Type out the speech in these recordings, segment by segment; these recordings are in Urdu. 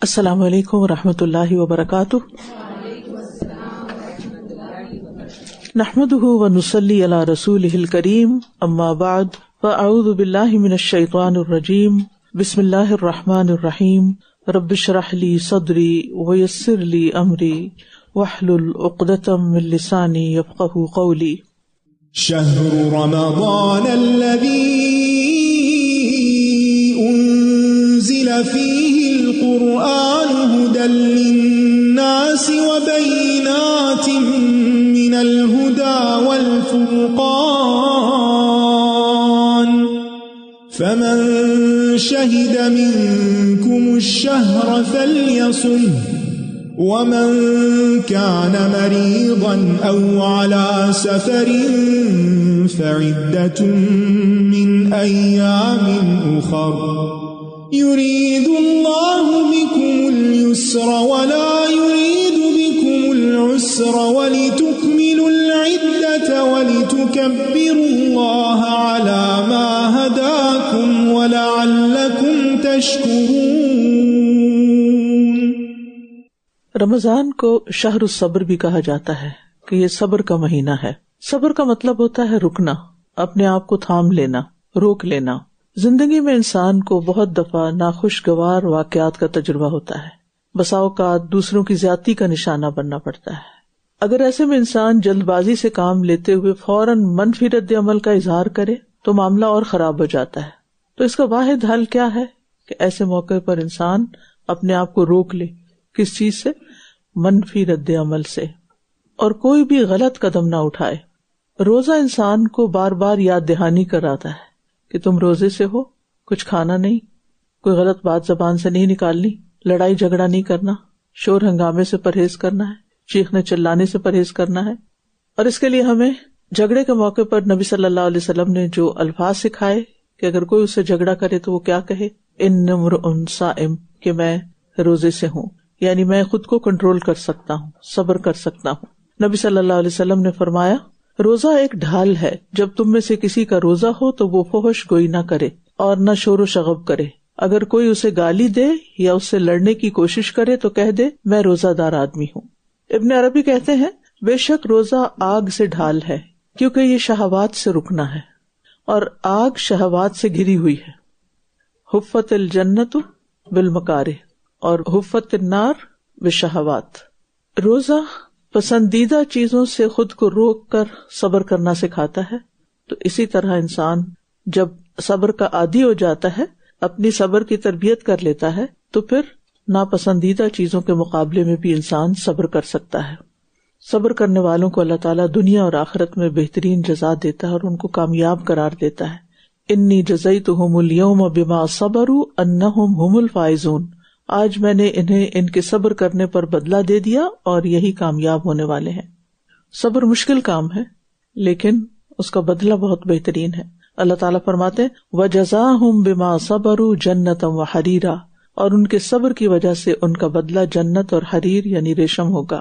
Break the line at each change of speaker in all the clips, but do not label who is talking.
السلام علیکم ورحمۃ اللہ وبرکاتہ. نحمده ونصلی علی رسولہ الکریم. اما بعد فاعوذ باللہ من الشیطان الرجیم. بسم اللہ الرحمن الرحیم. رب اشرح لی صدری ویسر لی امری واحلل عقدۃ من لسانی یفقہوا قولی.
شہر رمضان الذی انزل فیہ القرآن هدى للناس وبینات من الهدى والفرقان فمن شهد منكم الشهر فليصمه ومن كان مريضا أو على سفر فعدة من أيام أخر يريد الله بكم اليسر ولا يريد بكم العسر ولتكملوا العدة ولتكبروا الله على ما هداكم ولعلكم تشكرون.
رمضان کو شہر الصبر بھی کہا جاتا ہے کہ یہ صبر کا مہینہ ہے. صبر کا مطلب ہوتا ہے رکنا، اپنے آپ کو تھام لینا، روک لینا. زندگی میں انسان کو بہت دفعہ ناخوشگوار واقعات کا تجربہ ہوتا ہے، بسا اوقات دوسروں کی زیادتی کا نشانہ بننا پڑتا ہے. اگر ایسے میں انسان جلد بازی سے کام لیتے ہوئے فوراً منفی رد عمل کا اظہار کرے تو معاملہ اور خراب ہو جاتا ہے. تو اس کا واحد حل کیا ہے کہ ایسے موقع پر انسان اپنے آپ کو روک لے. کس چیز سے؟ منفی رد عمل سے، اور کوئی بھی غلط قدم نہ اٹھائے. روزہ انسان کو بار بار یاد دہانی کراتا ہے کہ تم روزے سے ہو، کچھ کھانا نہیں، کوئی غلط بات زبان سے نہیں نکالنی، لڑائی جھگڑا نہیں کرنا، شور ہنگامے سے پرہیز کرنا ہے، چیخنے چلانے سے پرہیز کرنا ہے. اور اس کے لیے ہمیں جھگڑے کے موقع پر نبی صلی اللہ علیہ وسلم نے جو الفاظ سکھائے کہ اگر کوئی اس سے جھگڑا کرے تو وہ کیا کہے، ان امرؤ صائم، کہ میں روزے سے ہوں، یعنی میں خود کو کنٹرول کر سکتا ہوں، صبر کر سکتا ہوں. نبی صلی اللہ علیہ وسلم نے فرمایا روزہ ایک ڈھال ہے، جب تم میں سے کسی کا روزہ ہو تو وہ فحش گوئی نہ کرے اور نہ شور و شغب کرے. اگر کوئی اسے گالی دے یا اس سے لڑنے کی کوشش کرے تو کہہ دے میں روزہ دار آدمی ہوں. ابن عربی کہتے ہیں بے شک روزہ آگ سے ڈھال ہے، کیونکہ یہ شہوات سے رکنا ہے، اور آگ شہوات سے گھری ہوئی ہے. حفت الجنت بالمکارہ اور حفت النار بالشہوات. روزہ پسندیدہ چیزوں سے خود کو روک کر صبر کرنا سکھاتا ہے. تو اسی طرح انسان جب صبر کا عادی ہو جاتا ہے، اپنی صبر کی تربیت کر لیتا ہے، تو پھر ناپسندیدہ چیزوں کے مقابلے میں بھی انسان صبر کر سکتا ہے. صبر کرنے والوں کو اللہ تعالیٰ دنیا اور آخرت میں بہترین جزا دیتا ہے اور ان کو کامیاب قرار دیتا ہے. انی جزیتہم اليوم بما صبروا انہم هم الفائزون. آج میں نے انہیں ان کے صبر کرنے پر بدلہ دے دیا اور یہی کامیاب ہونے والے ہیں. صبر مشکل کام ہے لیکن اس کا بدلہ بہت بہترین ہے. اللہ تعالیٰ فرماتے ہیں وَجَزَاهُمْ بِمَا صَبَرُوا جَنَّةً وَحَرِيرًا، اور ان کے صبر کی وجہ سے ان کا بدلہ جنت اور حریر یعنی ریشم ہوگا.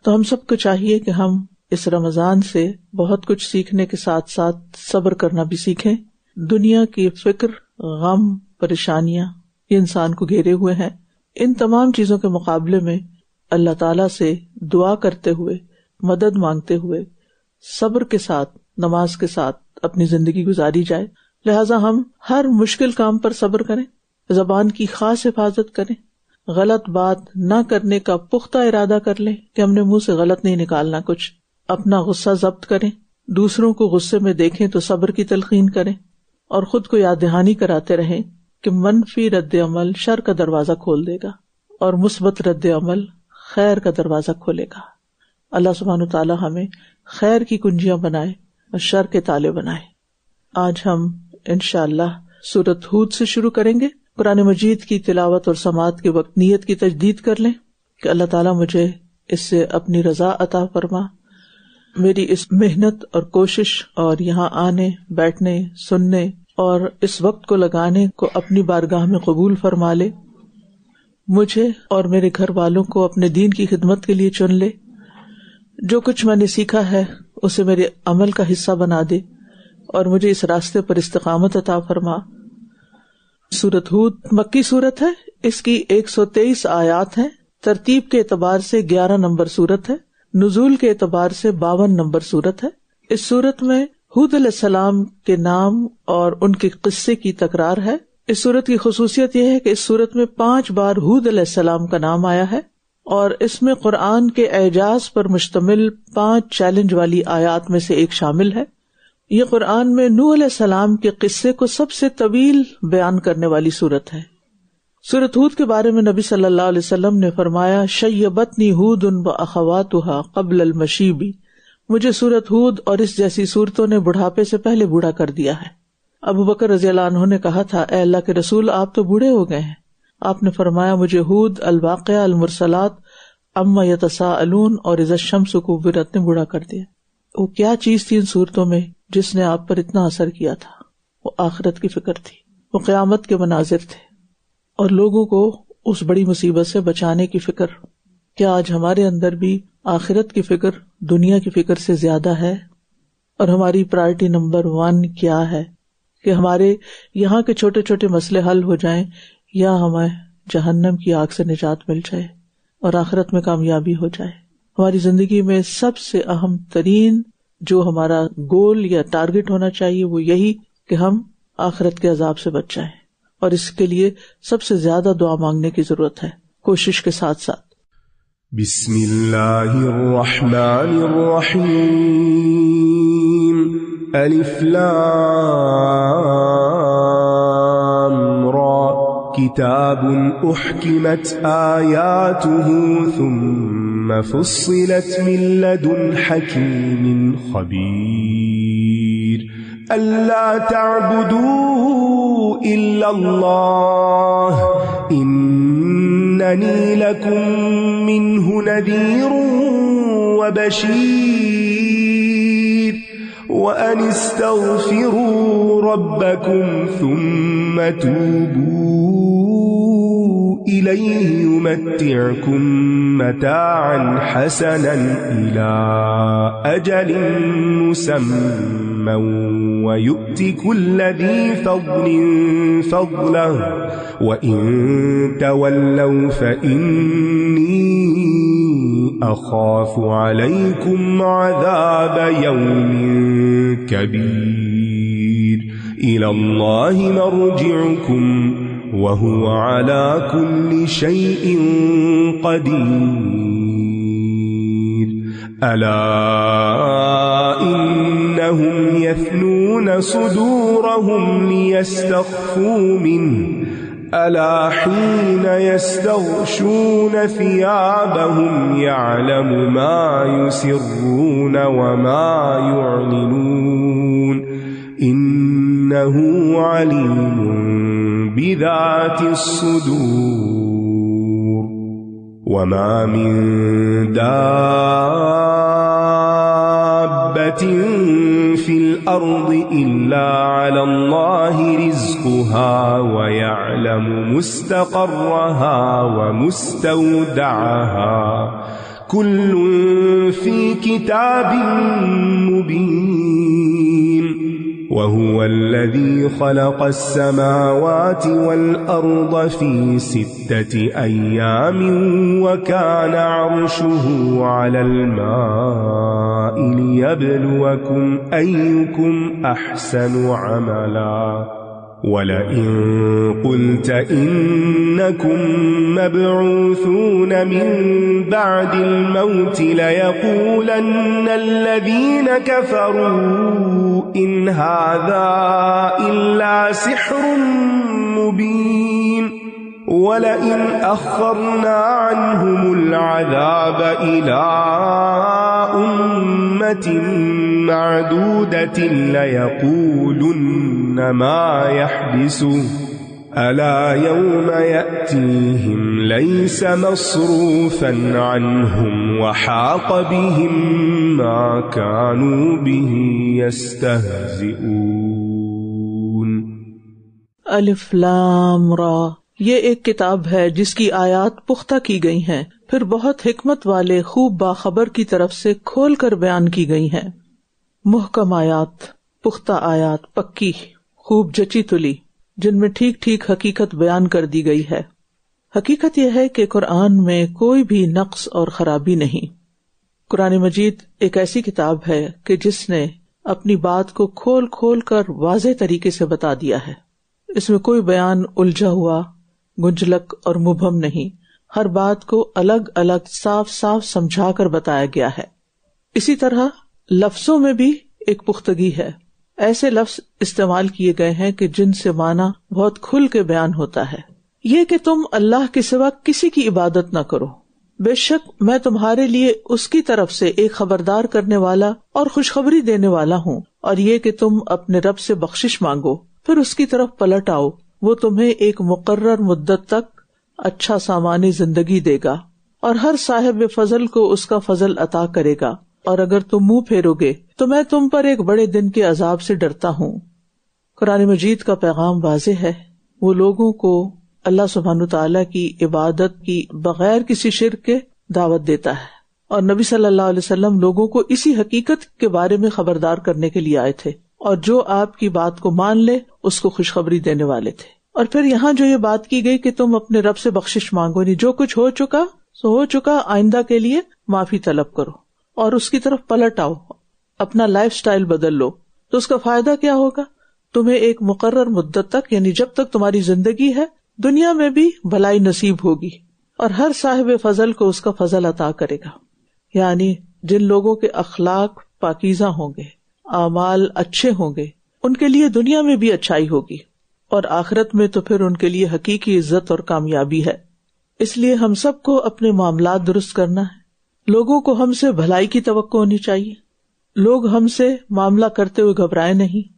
تو ہم سب کو چاہیے کہ ہم اس رمضان سے بہت کچھ سیکھنے کے ساتھ ساتھ صبر کرنا بھی سیکھیں. دنیا کی فکر، غم، پریشانیاں یہ انسان کو گھیرے ہوئے ہیں. ان تمام چیزوں کے مقابلے میں اللہ تعالیٰ سے دعا کرتے ہوئے، مدد مانگتے ہوئے، صبر کے ساتھ، نماز کے ساتھ اپنی زندگی گزاری جائے. لہٰذا ہم ہر مشکل کام پر صبر کریں، زبان کی خاص حفاظت کریں، غلط بات نہ کرنے کا پختہ ارادہ کر لیں کہ ہم نے منہ سے غلط نہیں نکالنا کچھ. اپنا غصہ ضبط کریں، دوسروں کو غصے میں دیکھیں تو صبر کی تلقین کریں، اور خود کو یاد دہانی کراتے رہیں کہ منفی رد عمل شر کا دروازہ کھول دے گا اور مثبت رد عمل خیر کا دروازہ کھولے گا. اللہ سبحانہ وتعالی ہمیں خیر کی کنجیاں بنائے اور شر کے تالے بنائے. آج ہم انشاءاللہ سورۃ ہود سے شروع کریں گے. قرآن مجید کی تلاوت اور سماعت کے وقت نیت کی تجدید کر لیں کہ اللہ تعالیٰ مجھے اس سے اپنی رضا عطا فرما. میری اس محنت اور کوشش اور یہاں آنے، بیٹھنے، سننے اور اس وقت کو لگانے کو اپنی بارگاہ میں قبول فرما لے. مجھے اور میرے گھر والوں کو اپنے دین کی خدمت کے لیے چن لے. جو کچھ میں نے سیکھا ہے اسے میرے عمل کا حصہ بنا دے اور مجھے اس راستے پر استقامت عطا فرما. سورۃ ہود مکی سورت ہے. اس کی 123 آیات ہیں. ترتیب کے اعتبار سے 11 نمبر سورت ہے. نزول کے اعتبار سے 52 نمبر سورت ہے. اس سورت میں ہود علیہ السلام کے نام اور ان کے قصے کی تکرار ہے. اس سورت کی خصوصیت یہ ہے کہ اس سورت میں 5 بار ہود علیہ السلام کا نام آیا ہے اور اس میں قرآن کے اعجاز پر مشتمل 5 چیلنج والی آیات میں سے ایک شامل ہے. یہ قرآن میں نوح علیہ السلام کے قصے کو سب سے طویل بیان کرنے والی سورت ہے. سورت ہود کے بارے میں نبی صلی اللہ علیہ وسلم نے فرمایا شیبتنی ہود واخواتها قبل المشیب، مجھے سورت ہود اور اس جیسی سورتوں نے بڑھاپے سے پہلے بوڑھا کر دیا ہے. ابو بکر رضی اللہ عنہ نے کہا تھا اے اللہ کے رسول آپ تو بوڑھے ہو گئے ہیں. آپ نے فرمایا مجھے ہود، الواقعہ، المرسلات، اما یتساءلون اور اذا الشمس کورت نے بوڑھا کر دیا. وہ کیا چیز تھی ان صورتوں میں جس نے آپ پر اتنا اثر کیا تھا؟ وہ آخرت کی فکر تھی، وہ قیامت کے مناظر تھے اور لوگوں کو اس بڑی مصیبت سے بچانے کی فکر. کیا آج ہمارے اندر بھی آخرت کی فکر دنیا کی فکر سے زیادہ ہے؟ اور ہماری پرائرٹی نمبر 1 کیا ہے کہ ہمارے یہاں کے چھوٹے چھوٹے مسئلے حل ہو جائیں یا ہمیں جہنم کی آگ سے نجات مل جائے اور آخرت میں کامیابی ہو جائے؟ ہماری زندگی میں سب سے اہم ترین جو ہمارا گول یا ٹارگٹ ہونا چاہیے وہ یہی کہ ہم آخرت کے عذاب سے بچ جائیں، اور اس کے لیے سب سے زیادہ دعا مانگنے کی ضرورت ہے کوشش کے ساتھ ساتھ.
بسم اللہ الرحمن الرحیم. الف لام را کتاب احکمت آیاته ثم فصلت من لدن حکیم خبیر. الا تعبدوا الا اللہ اننی لکم منہ نذیر وبشیر وان استغفروا ربکم ثم توبوا الیہ یمتعکم متاعا حسنا الی اجل مسمى وَيُؤْتِ كُلَّ ذِي فَضْلٍ فَضْلَهُ وَإِن تَوَلَّوْا فَإِنِّي أَخَافُ عَلَيْكُمْ عَذَابَ يَوْمٍ كَبِيرٍ. إِلَى اللَّهِ مَرْجِعُكُمْ وَهُوَ عَلَى كُلِّ شَيْءٍ قَدِيرٌ. أَلَا إِنَّهُمْ يَثْنُونَ صُدُورَهُمْ لِيَسْتَخْفُوا مِنْهُ أَلَا حِينَ يَسْتَغْشُونَ ثِيَابَهُمْ يَعْلَمُ مَا يُسِرُّونَ وَمَا يُعْلِنُونَ إِنَّهُ عَلِيمٌ بِذَاتِ الصُّدُورِ. وَمَا مِن دَابَّةٍ فِي الْأَرْضِ إِلَّا عَلَى اللَّهِ رِزْقُهَا وَيَعْلَمُ مُسْتَقَرَّهَا وَمُسْتَوْدَعَهَا كُلٌّ فِي كِتَابٍ مُبِينٍ. وَهُوَ الَّذِي خَلَقَ السَّمَاوَاتِ وَالْأَرْضَ فِي 6 أَيَّامٍ وَكَانَ عَرْشُهُ عَلَى الْمَاءِ لِيَبْلُوَكُمْ أَيُّكُمْ أَحْسَنُ عَمَلًا. وَلَئِن قُلْتَ إِنَّكُمْ مَبْعُوثُونَ مِنْ بَعْدِ الْمَوْتِ لَيَقُولَنَّ الَّذِينَ كَفَرُوا إِنْ هَذَا إِلَّا سِحْرٌ مُبِينٌ. وَلَئِنْ أَخَّرْنَا عَنْهُمُ الْعَذَابَ إِلَىٰ أُمَّةٍ مَّعْدُودَةٍ لَيَقُولُنَّ مَا يَحْبِسُهُ أَلَا يَوْمَ يَأْتِيهِمْ لَيْسَ مَصْرُوفًا عَنْهُمْ وَحَاقَ بِهِمْ مَا كَانُوا بِهِ يَسْتَهْزِئُونَ.
الف لام را، یہ ایک کتاب ہے جس کی آیات پختہ کی گئی ہیں، پھر بہت حکمت والے خوب باخبر کی طرف سے کھول کر بیان کی گئی ہیں. محکم آیات، پختہ آیات، پکی، خوب جچی تلی، جن میں ٹھیک ٹھیک حقیقت بیان کر دی گئی ہے. حقیقت یہ ہے کہ قرآن میں کوئی بھی نقص اور خرابی نہیں. قرآن مجید ایک ایسی کتاب ہے کہ جس نے اپنی بات کو کھول کھول کر واضح طریقے سے بتا دیا ہے. اس میں کوئی بیان الجھا ہوا، گنجلک اور مبہم نہیں. ہر بات کو الگ الگ صاف صاف سمجھا کر بتایا گیا ہے. اسی طرح لفظوں میں بھی ایک پختگی ہے. ایسے لفظ استعمال کیے گئے ہیں کہ جن سے معنی بہت کھل کے بیان ہوتا ہے. یہ کہ تم اللہ کے سوا کسی کی عبادت نہ کرو، بے شک میں تمہارے لیے اس کی طرف سے ایک خبردار کرنے والا اور خوشخبری دینے والا ہوں. اور یہ کہ تم اپنے رب سے بخشش مانگو، پھر اس کی طرف پلٹ آؤ، وہ تمہیں ایک مقرر مدت تک اچھا سامانی زندگی دے گا اور ہر صاحب فضل کو اس کا فضل عطا کرے گا. اور اگر تم منہ پھیرو گے تو میں تم پر ایک بڑے دن کے عذاب سے ڈرتا ہوں. قرآن مجید کا پیغام واضح ہے. وہ لوگوں کو اللہ سبحانہ تعالیٰ کی عبادت کی بغیر کسی شرک کے دعوت دیتا ہے، اور نبی صلی اللہ علیہ وسلم لوگوں کو اسی حقیقت کے بارے میں خبردار کرنے کے لیے آئے تھے، اور جو آپ کی بات کو مان لے اس کو خوشخبری دینے والے تھے. اور پھر یہاں جو یہ بات کی گئی کہ تم اپنے رب سے بخشش مانگو، نہیں جو کچھ ہو چکا سو ہو چکا، آئندہ کے لیے معافی طلب کرو اور اس کی طرف پلٹ آؤ، اپنا لائف سٹائل بدل لو. تو اس کا فائدہ کیا ہوگا؟ تمہیں ایک مقرر مدت تک، یعنی جب تک تمہاری زندگی ہے، دنیا میں بھی بھلائی نصیب ہوگی، اور ہر صاحب فضل کو اس کا فضل عطا کرے گا. یعنی جن لوگوں کے اخلاق پاکیزہ ہوں گے، اعمال اچھے ہوں گے، ان کے لیے دنیا میں بھی اچھائی ہوگی، اور آخرت میں تو پھر ان کے لیے حقیقی عزت اور کامیابی ہے. اس لیے ہم سب کو اپنے معاملات درست کرنا ہے. لوگوں کو ہم سے بھلائی کی توقع ہونی چاہیے. لوگ ہم سے معاملہ کرتے ہوئے گھبرائے نہیں،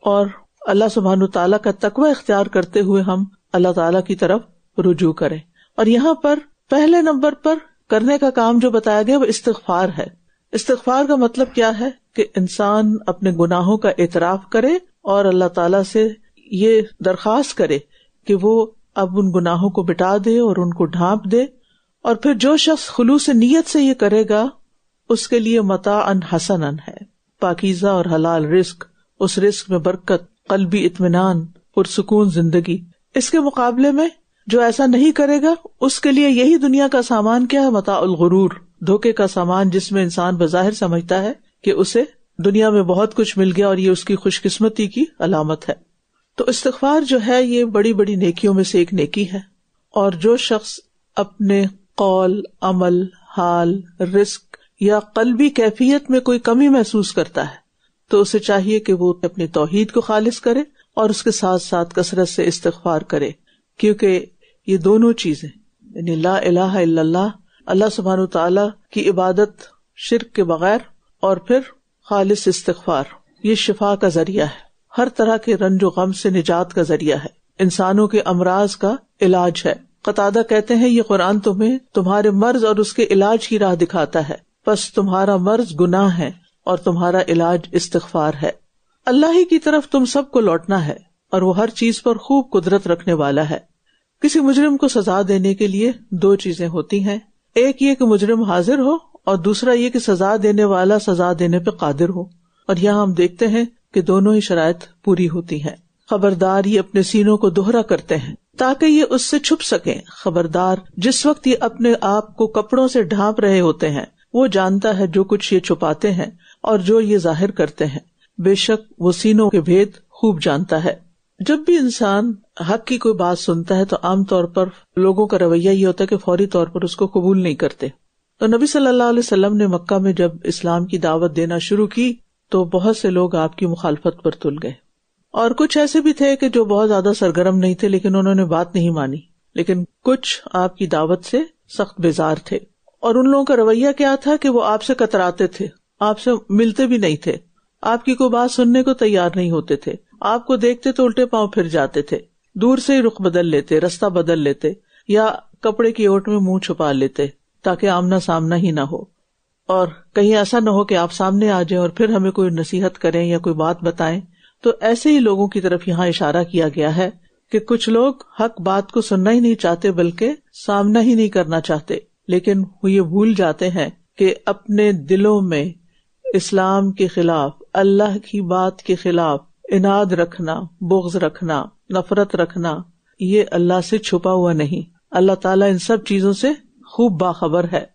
اور اللہ سبحانہ تعالیٰ کا تقوی اختیار کرتے ہوئے ہم اللہ تعالیٰ کی طرف رجوع کریں. اور یہاں پر پہلے نمبر پر کرنے کا کام جو بتایا گیا وہ استغفار ہے. استغفار کا مطلب کیا ہے؟ کہ انسان اپنے گناہوں کا اعتراف کرے اور اللہ تعالیٰ سے یہ درخواست کرے کہ وہ اب ان گناہوں کو مٹا دے اور ان کو ڈھانپ دے. اور پھر جو شخص خلوص نیت سے یہ کرے گا اس کے لیے متاعا حسنا ہے، پاکیزہ اور حلال رزق، اس رزق میں برکت، قلبی اطمینان، پرسکون زندگی. اس کے مقابلے میں جو ایسا نہیں کرے گا اس کے لیے یہی دنیا کا سامان کیا ہے؟ متاع الغرور، دھوکے کا سامان، جس میں انسان بظاہر سمجھتا ہے کہ اسے دنیا میں بہت کچھ مل گیا اور یہ اس کی خوش قسمتی کی علامت ہے. تو استغفار جو ہے یہ بڑی بڑی نیکیوں میں سے ایک نیکی ہے. اور جو شخص اپنے قول، عمل، حال، رزق یا قلبی کیفیت میں کوئی کمی محسوس کرتا ہے تو اسے چاہیے کہ وہ اپنی توحید کو خالص کرے اور اس کے ساتھ ساتھ کثرت سے استغفار کرے، کیونکہ یہ دونوں چیزیں، یعنی لا الہ الا اللہ، اللہ سبحانہ تعالی کی عبادت شرک کے بغیر، اور پھر خالص استغفار، یہ شفا کا ذریعہ ہے، ہر طرح کے رنج و غم سے نجات کا ذریعہ ہے، انسانوں کے امراض کا علاج ہے. قتادہ کہتے ہیں یہ قرآن تمہیں تمہارے مرض اور اس کے علاج کی راہ دکھاتا ہے، پس تمہارا مرض گناہ ہے اور تمہارا علاج استغفار ہے. اللہ ہی کی طرف تم سب کو لوٹنا ہے اور وہ ہر چیز پر خوب قدرت رکھنے والا ہے. کسی مجرم کو سزا دینے کے لیے دو چیزیں ہوتی ہیں، ایک یہ کہ مجرم حاضر ہو، اور دوسرا یہ کہ سزا دینے والا سزا دینے پہ قادر ہو. اور یہاں ہم دیکھتے ہیں کہ دونوں ہی شرائط پوری ہوتی ہیں. خبردار یہ اپنے سینوں کو دوہرا کرتے ہیں تاکہ یہ اس سے چھپ سکیں. خبردار جس وقت یہ اپنے آپ کو کپڑوں سے ڈھانپ رہے ہوتے ہیں وہ جانتا ہے جو کچھ یہ چھپاتے ہیں اور جو یہ ظاہر کرتے ہیں، بے شک وہ سینوں کے بھید خوب جانتا ہے. جب بھی انسان حق کی کوئی بات سنتا ہے تو عام طور پر لوگوں کا رویہ یہ ہوتا ہے کہ فوری طور پر اس کو قبول نہیں کرتے. تو نبی صلی اللہ علیہ وسلم نے مکہ میں جب اسلام کی دعوت دینا شروع کی تو بہت سے لوگ آپ کی مخالفت پر تل گئے، اور کچھ ایسے بھی تھے کہ جو بہت زیادہ سرگرم نہیں تھے لیکن انہوں نے بات نہیں مانی، لیکن کچھ آپ کی دعوت سے سخت بیزار تھے. اور ان لوگوں کا رویہ کیا تھا کہ وہ آپ سے کتراتے تھے، آپ سے ملتے بھی نہیں تھے، آپ کی کوئی بات سننے کو تیار نہیں ہوتے تھے، آپ کو دیکھتے تو الٹے پاؤں پھر جاتے تھے، دور سے ہی رخ بدل لیتے، رستہ بدل لیتے، یا کپڑے کی اوٹ میں منہ چھپا لیتے تاکہ آمنا سامنا ہی نہ ہو، اور کہیں ایسا نہ ہو کہ آپ سامنے آ جائیں اور پھر ہمیں کوئی نصیحت کریں یا کوئی بات بتائیں. تو ایسے ہی لوگوں کی طرف یہاں اشارہ کیا گیا ہے کہ کچھ لوگ حق بات کو سننا ہی نہیں چاہتے بلکہ سامنا ہی نہیں کرنا چاہتے، لیکن وہ یہ بھول جاتے ہیں کہ اپنے دلوں میں اسلام کے خلاف، اللہ کی بات کے خلاف عناد رکھنا، بغض رکھنا، نفرت رکھنا، یہ اللہ سے چھپا ہوا نہیں، اللہ تعالیٰ ان سب چیزوں سے خوب باخبر ہے.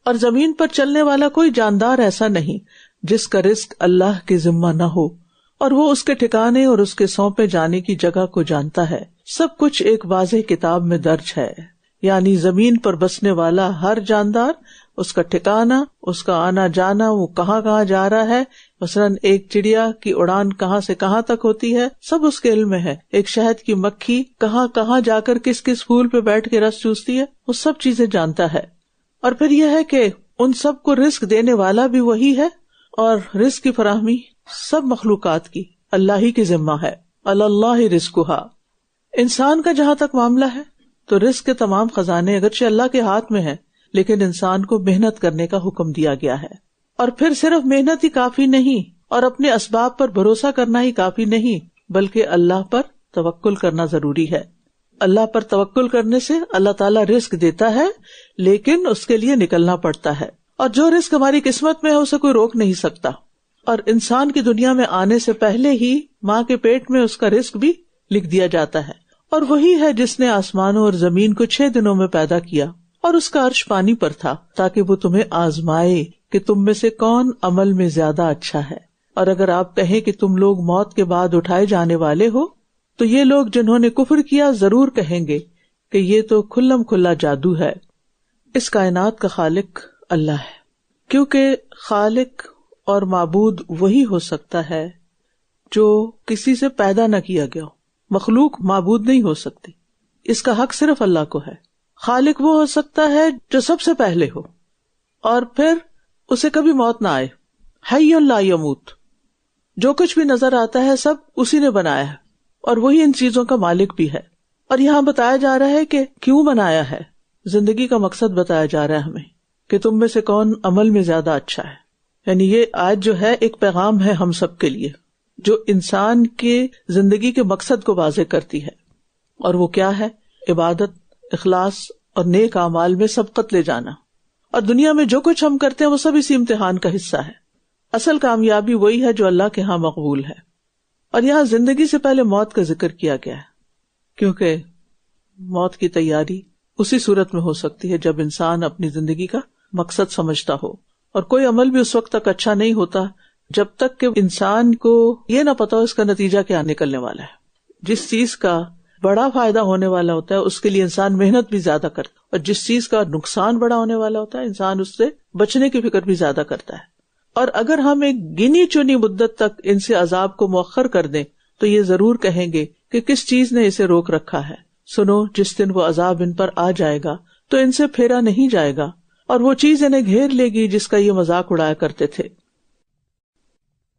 اور زمین پر چلنے والا کوئی جاندار ایسا نہیں جس کا رزق اللہ کے ذمہ نہ ہو، اور وہ اس کے ٹھکانے اور اس کے سونپے جانے کی جگہ کو جانتا ہے. سب کچھ ایک واضح کتاب میں درج ہے. یعنی زمین پر بسنے والا ہر جاندار، اس کا ٹھکانہ، اس کا آنا جانا، وہ کہاں کہاں جا رہا ہے، مثلاً ایک چڑیا کی اڑان کہاں سے کہاں تک ہوتی ہے، سب اس کے علم میں ہے. ایک شہد کی مکھی کہاں کہاں جا کر کس کس پھول پہ بیٹھ کے رس چوستی ہے، وہ سب چیزیں جانتا ہے. اور پھر یہ ہے کہ ان سب کو رزق دینے والا بھی وہی ہے، اور رزق کی فراہمی سب مخلوقات کی اللہ ہی کی ذمہ ہے. اللہ رزقھا. انسان کا جہاں تک معاملہ ہے تو رزق کے تمام خزانے اگرچہ اللہ کے ہاتھ میں ہیں، لیکن انسان کو محنت کرنے کا حکم دیا گیا ہے. اور پھر صرف محنت ہی کافی نہیں، اور اپنے اسباب پر بھروسہ کرنا ہی کافی نہیں، بلکہ اللہ پر توکل کرنا ضروری ہے. اللہ پر توکل کرنے سے اللہ تعالیٰ رزق دیتا ہے، لیکن اس کے لیے نکلنا پڑتا ہے. اور جو رزق ہماری قسمت میں ہے اسے کوئی روک نہیں سکتا. اور انسان کی دنیا میں آنے سے پہلے ہی ماں کے پیٹ میں اس کا رزق بھی لکھ دیا جاتا ہے. اور وہی ہے جس نے آسمانوں اور زمین کو 6 دنوں میں پیدا کیا، اور اس کا عرش پانی پر تھا تاکہ وہ تمہیں آزمائے کہ تم میں سے کون عمل میں زیادہ اچھا ہے. اور اگر آپ کہیں کہ تم لوگ موت کے بعد اٹھائے جانے والے ہو، تو یہ لوگ جنہوں نے کفر کیا ضرور کہیں گے کہ یہ تو کھلم کھلا جادو ہے. اس کائنات کا خالق اللہ ہے، کیونکہ خالق اور معبود وہی ہو سکتا ہے جو کسی سے پیدا نہ کیا گیا ہو. مخلوق معبود نہیں ہو سکتی، اس کا حق صرف اللہ کو ہے. خالق وہ ہو سکتا ہے جو سب سے پہلے ہو اور پھر اسے کبھی موت نہ آئے. حی لا یموت. جو کچھ بھی نظر آتا ہے سب اسی نے بنایا ہے، اور وہی ان چیزوں کا مالک بھی ہے. اور یہاں بتایا جا رہا ہے کہ کیوں بنایا ہے. زندگی کا مقصد بتایا جا رہا ہے ہمیں کہ تم میں سے کون عمل میں زیادہ اچھا ہے. یعنی یہ آیت جو ہے ایک پیغام ہے ہم سب کے لیے، جو انسان کے زندگی کے مقصد کو واضح کرتی ہے. اور وہ کیا ہے؟ عبادت، اخلاص اور نیک اعمال میں سبقت لے جانا. اور دنیا میں جو کچھ ہم کرتے ہیں وہ سب اسی امتحان کا حصہ ہے. اصل کامیابی وہی ہے جو اللہ کے ہاں مقبول ہے. اور یہاں زندگی سے پہلے موت کا ذکر کیا گیا ہے، کیونکہ موت کی تیاری اسی صورت میں ہو سکتی ہے جب انسان اپنی زندگی کا مقصد سمجھتا ہو. اور کوئی عمل بھی اس وقت تک اچھا نہیں ہوتا جب تک کہ انسان کو یہ نہ پتا ہو اس کا نتیجہ کیا نکلنے والا ہے. جس چیز کا بڑا فائدہ ہونے والا ہوتا ہے اس کے لیے انسان محنت بھی زیادہ کرتا ہے، اور جس چیز کا نقصان بڑا ہونے والا ہوتا ہے انسان اس سے بچنے کی فکر بھی زیادہ کرتا ہے. اور اگر ہم ایک گنی چنی مدت تک ان سے عذاب کو مؤخر کر دیں تو یہ ضرور کہیں گے کہ کس چیز نے اسے روک رکھا ہے. سنو، جس دن وہ عذاب ان پر آ جائے گا تو ان سے پھیرا نہیں جائے گا، اور وہ چیز انہیں گھیر لے گی جس کا یہ مذاق اڑایا کرتے تھے.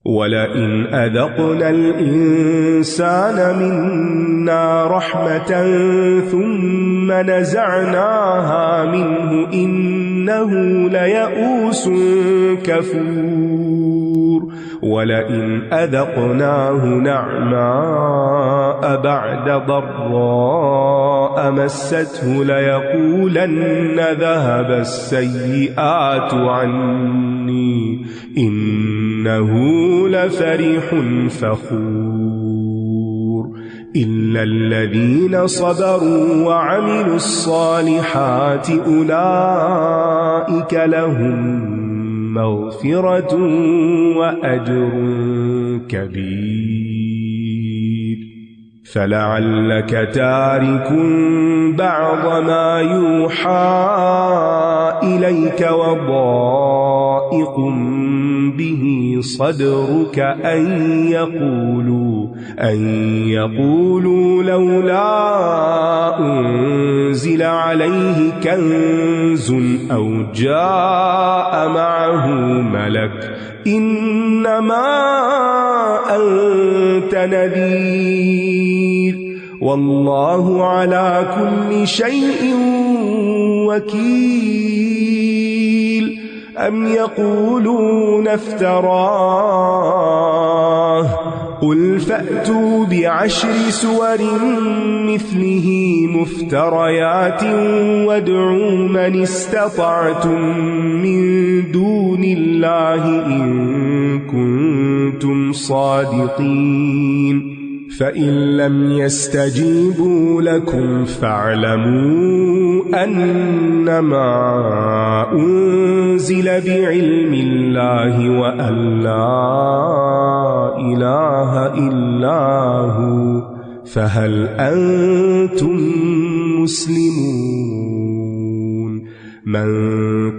وَلَئِنْ أَذَقْنَا الْإِنسَانَ مِنَّا رَحْمَةً ثُمَّ نَزَعْنَاهَا مِنْهُ إِنَّهُ لَيَئُوسٌ كَفُورٌ. وَلَئِنْ أَذَقْنَاهُ نَعْمَاءَ بَعْدَ ضَرَّاءَ مَسَّتْهُ لَيَقُولَنَّ ذَهَبَ السَّيِّئَاتُ عَنِّي إِنَّهُ لَفَرِحٌ فَخُورٌ. إِلَّا الَّذِينَ صَبَرُوا وَعَمِلُوا الصَّالِحَاتِ أُولَئِكَ لَهُم مَغْفِرَةٌ وَأَجْرٌ كَبِيرٌ. فَلَعَلَّكَ تَارِكٌ بَعْضَ مَا يُوحَىٰ إِلَيْكَ وَضَائِقٌ بِهِ صَدْرُكَ أَن يَقُولُوا لَوْلَا أُنزِلَ عَلَيْهِ كَنزٌ أَوْ جَاءَ مَعَهُ مَلَكٌ إِنَّمَا أَنتَ نَذِيرٌ وَاللَّهُ عَلَى كُلِّ شَيْءٍ وَكِيلٌ. أَمْ يَقُولُونَ افْتَرَاهُ قُلْ فَأْتُوا بِعَشْرِ سُوَرٍ مِثْلِهِ مُفْتَرَيَاتٍ وَادْعُوا مَنِ اسْتَطَعْتُم مِّن دُونِ اللَّهِ إِن كُنتُمْ صَادِقِينَ. فإن لم يستجيبوا لكم فاعلموا أنما أنزل بعلم الله وأن لا إله إلا هو فهل أنتم مسلمون من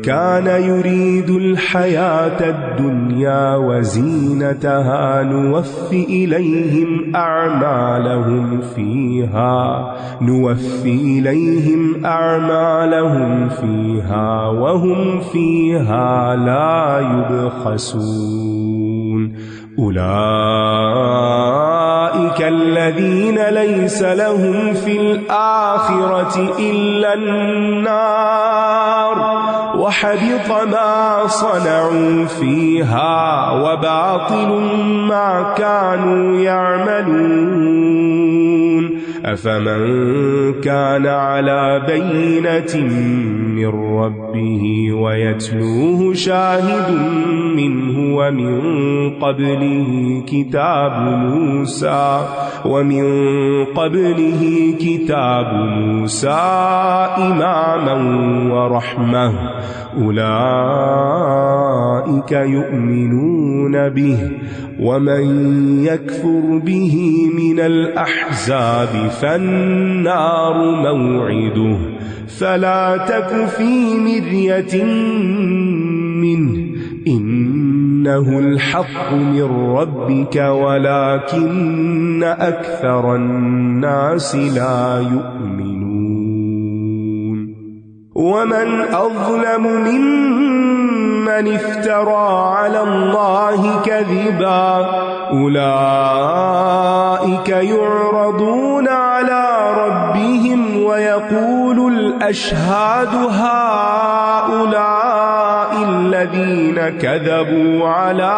كان يريد الحياة الدنيا وزينتها نوفي إليهم أعمالهم فيها وهم فيها لا يبخسون أولئك الذين ليس لهم في الآخرة إلا النار وحبط ما صنعوا فيها وباطل ما كانوا يعملون أفمن كان على بينة من ربه ويتلوه شاهد منه ومن قبله كتاب موسى إماما ورحمة أولئك يؤمنون به ومن يكفر به من الأحزاب فالنار موعده فلا تك في مرية منه إنه الحق من ربك ولكن أكثر الناس لا يؤمنون ومن أظلم ممن افترى على الله كذبا أولئك يعرضون على ربهم ويقول الأشهاد هؤلاء الذين كذبوا على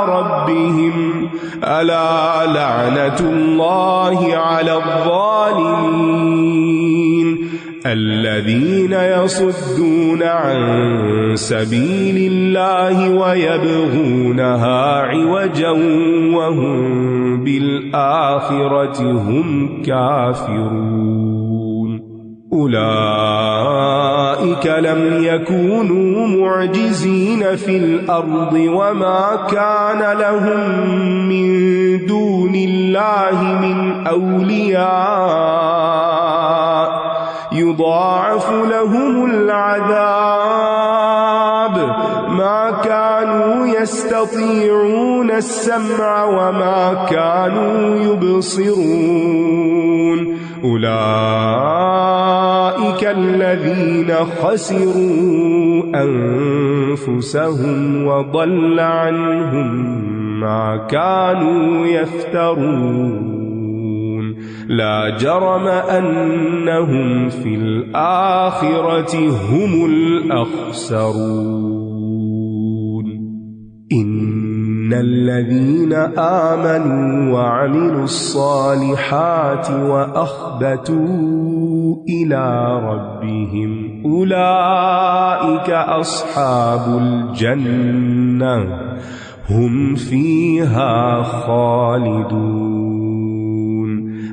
ربهم ألا لعنة الله على الظالمين الذين يصدون عن سبيل الله ويبغونها عوجا وهم بالآخرة هم كافرون أولئك لم يكونوا معجزين في الأرض وما كان لهم من دون الله من أولياء يضاعف لهم العذاب ما كانوا يستطيعون السمع وما كانوا يبصرون أولئك الذين خسروا أنفسهم وضل عنهم ما كانوا يفترون لا جرم أنهم في الآخرة هم الأخسرون إن الذين آمنوا وعملوا الصالحات وأخبتوا إلى ربهم أولئك أصحاب الجنة هم فيها خالدون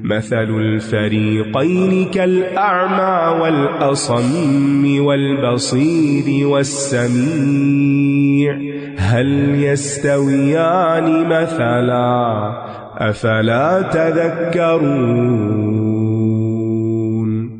مثل الفريقين كالأعمى والأصم والبصير والسميع هل يستويان مثلا أفلا تذكرون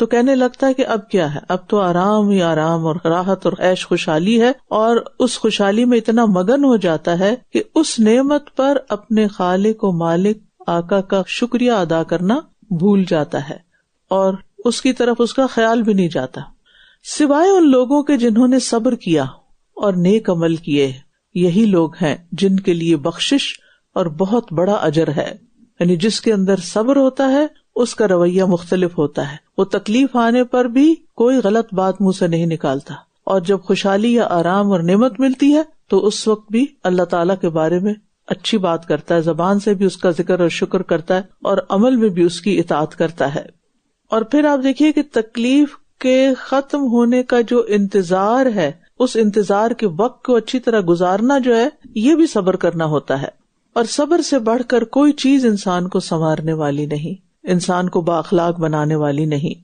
تو کہنے لگتا ہے کہ اب کیا ہے، اب تو آرام ہی آرام اور راحت اور عیش خوشحالی ہے، اور اس خوشحالی میں اتنا مگن ہو جاتا ہے کہ اس نعمت پر اپنے خالق و مالک آقا کا شکریہ ادا کرنا بھول جاتا ہے اور اس کی طرف اس کا خیال بھی نہیں جاتا، سوائے ان لوگوں کے جنہوں نے صبر کیا اور نیک عمل کیے۔ یہی لوگ ہیں جن کے لیے بخشش اور بہت بڑا اجر ہے۔ یعنی جس کے اندر صبر ہوتا ہے اس کا رویہ مختلف ہوتا ہے، وہ تکلیف آنے پر بھی کوئی غلط بات منہ سے نہیں نکالتا، اور جب خوشحالی یا آرام اور نعمت ملتی ہے تو اس وقت بھی اللہ تعالیٰ کے بارے میں اچھی بات کرتا ہے، زبان سے بھی اس کا ذکر اور شکر کرتا ہے اور عمل میں بھی اس کی اطاعت کرتا ہے۔ اور پھر آپ دیکھیے کہ تکلیف کے ختم ہونے کا جو انتظار ہے، اس انتظار کے وقت کو اچھی طرح گزارنا جو ہے، یہ بھی صبر کرنا ہوتا ہے، اور صبر سے بڑھ کر کوئی چیز انسان کو سنوارنے والی نہیں، انسان کو بااخلاق بنانے والی نہیں۔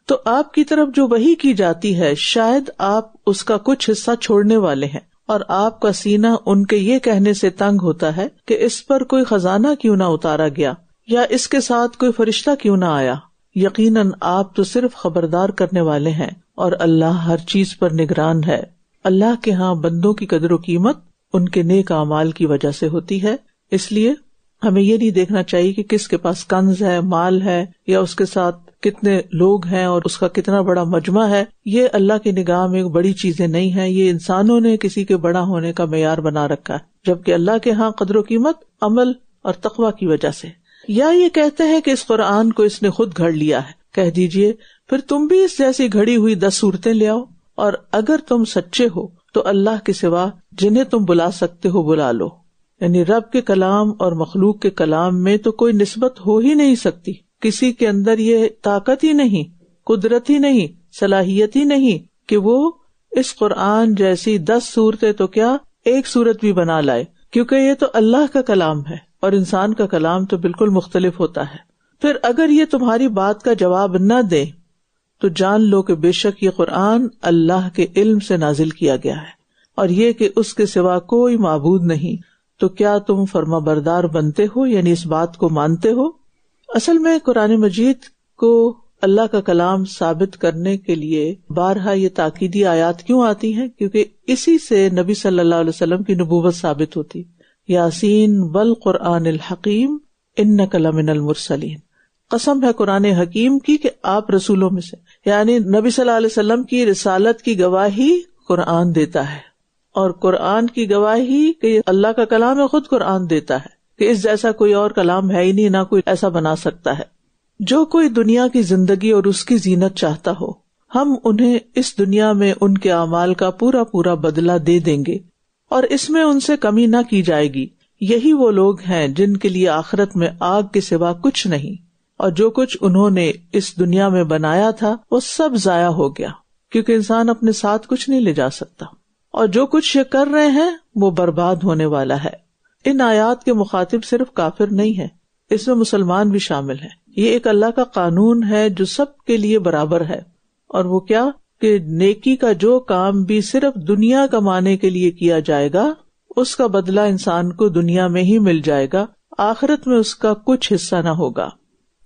تو آپ کی طرف جو وحی کی جاتی ہے، شاید آپ اس کا کچھ حصہ چھوڑنے والے ہیں، اور آپ کا سینہ ان کے یہ کہنے سے تنگ ہوتا ہے کہ اس پر کوئی خزانہ کیوں نہ اتارا گیا، یا اس کے ساتھ کوئی فرشتہ کیوں نہ آیا۔ یقیناً آپ تو صرف خبردار کرنے والے ہیں، اور اللہ ہر چیز پر نگران ہے۔ اللہ کے ہاں بندوں کی قدر و قیمت ان کے نیک اعمال کی وجہ سے ہوتی ہے، اس لیے ہمیں یہ نہیں دیکھنا چاہیے کہ کس کے پاس کنز ہے، مال ہے، یا اس کے ساتھ کتنے لوگ ہیں اور اس کا کتنا بڑا مجمع ہے۔ یہ اللہ کی نگاہ میں بڑی چیزیں نہیں ہیں، یہ انسانوں نے کسی کے بڑا ہونے کا معیار بنا رکھا ہے، جبکہ اللہ کے ہاں قدر و قیمت عمل اور تقویٰ کی وجہ سے۔ یا یہ کہتے ہیں کہ اس قرآن کو اس نے خود گھڑ لیا ہے، کہہ دیجئے پھر تم بھی اس جیسی گھڑی ہوئی 10 صورتیں لے آؤ، اور اگر تم سچے ہو تو اللہ کے سوا جنہیں تم بلا سکتے ہو بلا لو۔ یعنی رب کے کلام اور مخلوق کے کلام میں تو کوئی نسبت ہو ہی نہیں سکتی، کسی کے اندر یہ طاقت ہی نہیں، قدرت ہی نہیں، صلاحیت ہی نہیں کہ وہ اس قرآن جیسی 10 صورتیں تو کیا 1 صورت بھی بنا لائے، کیونکہ یہ تو اللہ کا کلام ہے اور انسان کا کلام تو بالکل مختلف ہوتا ہے۔ پھر اگر یہ تمہاری بات کا جواب نہ دے تو جان لو کہ بے شک یہ قرآن اللہ کے علم سے نازل کیا گیا ہے، اور یہ کہ اس کے سوا کوئی معبود نہیں، تو کیا تم فرما بردار بنتے ہو، یعنی اس بات کو مانتے ہو۔ اصل میں قرآن مجید کو اللہ کا کلام ثابت کرنے کے لیے بارہا یہ تاکیدی آیات کیوں آتی ہیں؟ کیونکہ اسی سے نبی صلی اللہ علیہ وسلم کی نبوت ثابت ہوتی۔ یاسین والقرآن الحکیم انک لمن المرسلین، قسم ہے قرآن حکیم کی کہ آپ رسولوں میں سے، یعنی نبی صلی اللہ علیہ وسلم کی رسالت کی گواہی قرآن دیتا ہے، اور قرآن کی گواہی کہ اللہ کا کلام ہے خود قرآن دیتا ہے کہ اس جیسا کوئی اور کلام ہے ہی نہیں، نہ کوئی ایسا بنا سکتا ہے۔ جو کوئی دنیا کی زندگی اور اس کی زینت چاہتا ہو، ہم انہیں اس دنیا میں ان کے اعمال کا پورا پورا بدلہ دے دیں گے، اور اس میں ان سے کمی نہ کی جائے گی۔ یہی وہ لوگ ہیں جن کے لیے آخرت میں آگ کے سوا کچھ نہیں، اور جو کچھ انہوں نے اس دنیا میں بنایا تھا وہ سب ضائع ہو گیا، کیونکہ انسان اپنے ساتھ کچھ نہیں لے جا سکتا، اور جو کچھ یہ کر رہے ہیں وہ برباد ہونے والا ہے۔ ان آیات کے مخاطب صرف کافر نہیں ہے، اس میں مسلمان بھی شامل ہیں۔ یہ ایک اللہ کا قانون ہے جو سب کے لیے برابر ہے، اور وہ کیا کہ نیکی کا جو کام بھی صرف دنیا کمانے کے لیے کیا جائے گا اس کا بدلہ انسان کو دنیا میں ہی مل جائے گا، آخرت میں اس کا کچھ حصہ نہ ہوگا۔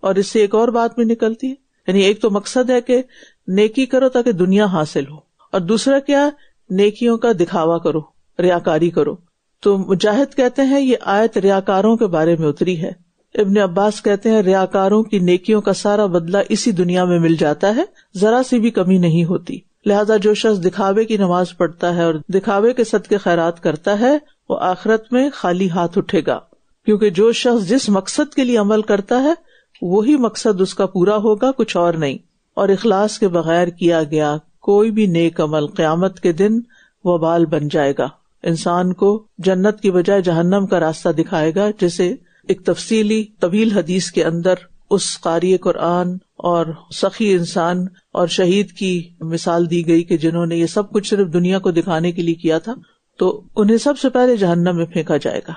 اور اس سے ایک اور بات بھی نکلتی ہے، یعنی ایک تو مقصد ہے کہ نیکی کرو تاکہ دنیا حاصل ہو، اور دوسرا کیا، نیکیوں کا دکھاوا کرو، ریاکاری کرو۔ تو مجاہد کہتے ہیں یہ آیت ریاکاروں کے بارے میں اتری ہے۔ ابن عباس کہتے ہیں ریاکاروں کی نیکیوں کا سارا بدلہ اسی دنیا میں مل جاتا ہے، ذرا سی بھی کمی نہیں ہوتی، لہذا جو شخص دکھاوے کی نماز پڑھتا ہے اور دکھاوے کے صدقے خیرات کرتا ہے وہ آخرت میں خالی ہاتھ اٹھے گا، کیونکہ جو شخص جس مقصد کے لیے عمل کرتا ہے وہی مقصد اس کا پورا ہوگا، کچھ اور نہیں۔ اور اخلاص کے بغیر کیا گیا کوئی بھی نیک عمل قیامت کے دن وبال بن جائے گا، انسان کو جنت کی بجائے جہنم کا راستہ دکھائے گا، جیسے ایک تفصیلی طویل حدیث کے اندر اس قاری قرآن اور سخی انسان اور شہید کی مثال دی گئی کہ جنہوں نے یہ سب کچھ صرف دنیا کو دکھانے کے لیے کیا تھا، تو انہیں سب سے پہلے جہنم میں پھینکا جائے گا۔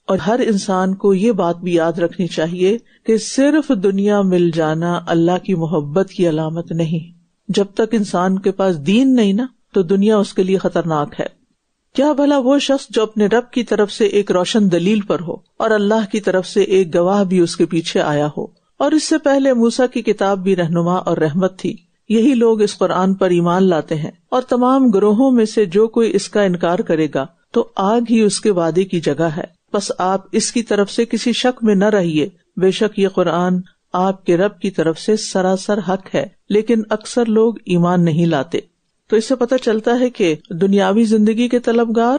اور ہر انسان کو یہ بات بھی یاد رکھنی چاہیے کہ صرف دنیا مل جانا اللہ کی محبت کی علامت نہیں۔ جب تک انسان کے پاس دین نہیں نا تو دنیا اس کے لیے خطرناک ہے۔ کیا بھلا وہ شخص جو اپنے رب کی طرف سے ایک روشن دلیل پر ہو اور اللہ کی طرف سے ایک گواہ بھی اس کے پیچھے آیا ہو، اور اس سے پہلے موسیٰ کی کتاب بھی رہنما اور رحمت تھی. یہی لوگ اس قرآن پر ایمان لاتے ہیں، اور تمام گروہوں میں سے جو کوئی اس کا انکار کرے گا تو آگ ہی اس کے وعدے کی جگہ ہے. بس آپ اس کی طرف سے کسی شک میں نہ رہیے، بے شک یہ قرآن آپ کے رب کی طرف سے سراسر حق ہے، لیکن اکثر لوگ ایمان نہیں لاتے. تو اس سے پتہ چلتا ہے کہ دنیاوی زندگی کے طلبگار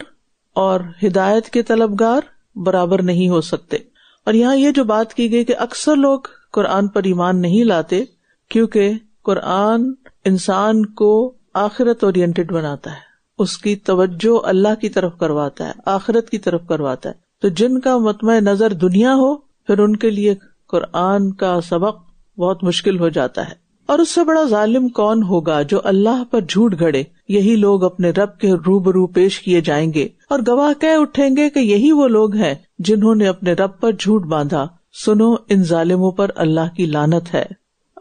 اور ہدایت کے طلبگار برابر نہیں ہو سکتے. اور یہاں یہ جو بات کی گئی کہ اکثر لوگ قرآن پر ایمان نہیں لاتے، کیونکہ قرآن انسان کو آخرت اورینٹڈ بناتا ہے، اس کی توجہ اللہ کی طرف کرواتا ہے، آخرت کی طرف کرواتا ہے. تو جن کا مطمع نظر دنیا ہو، پھر ان کے لیے قرآن کا سبق بہت مشکل ہو جاتا ہے. اور اس سے بڑا ظالم کون ہوگا جو اللہ پر جھوٹ گھڑے. یہی لوگ اپنے رب کے روبرو پیش کیے جائیں گے اور گواہ کہہ اٹھیں گے کہ یہی وہ لوگ ہیں جنہوں نے اپنے رب پر جھوٹ باندھا. سنو، ان ظالموں پر اللہ کی لعنت ہے.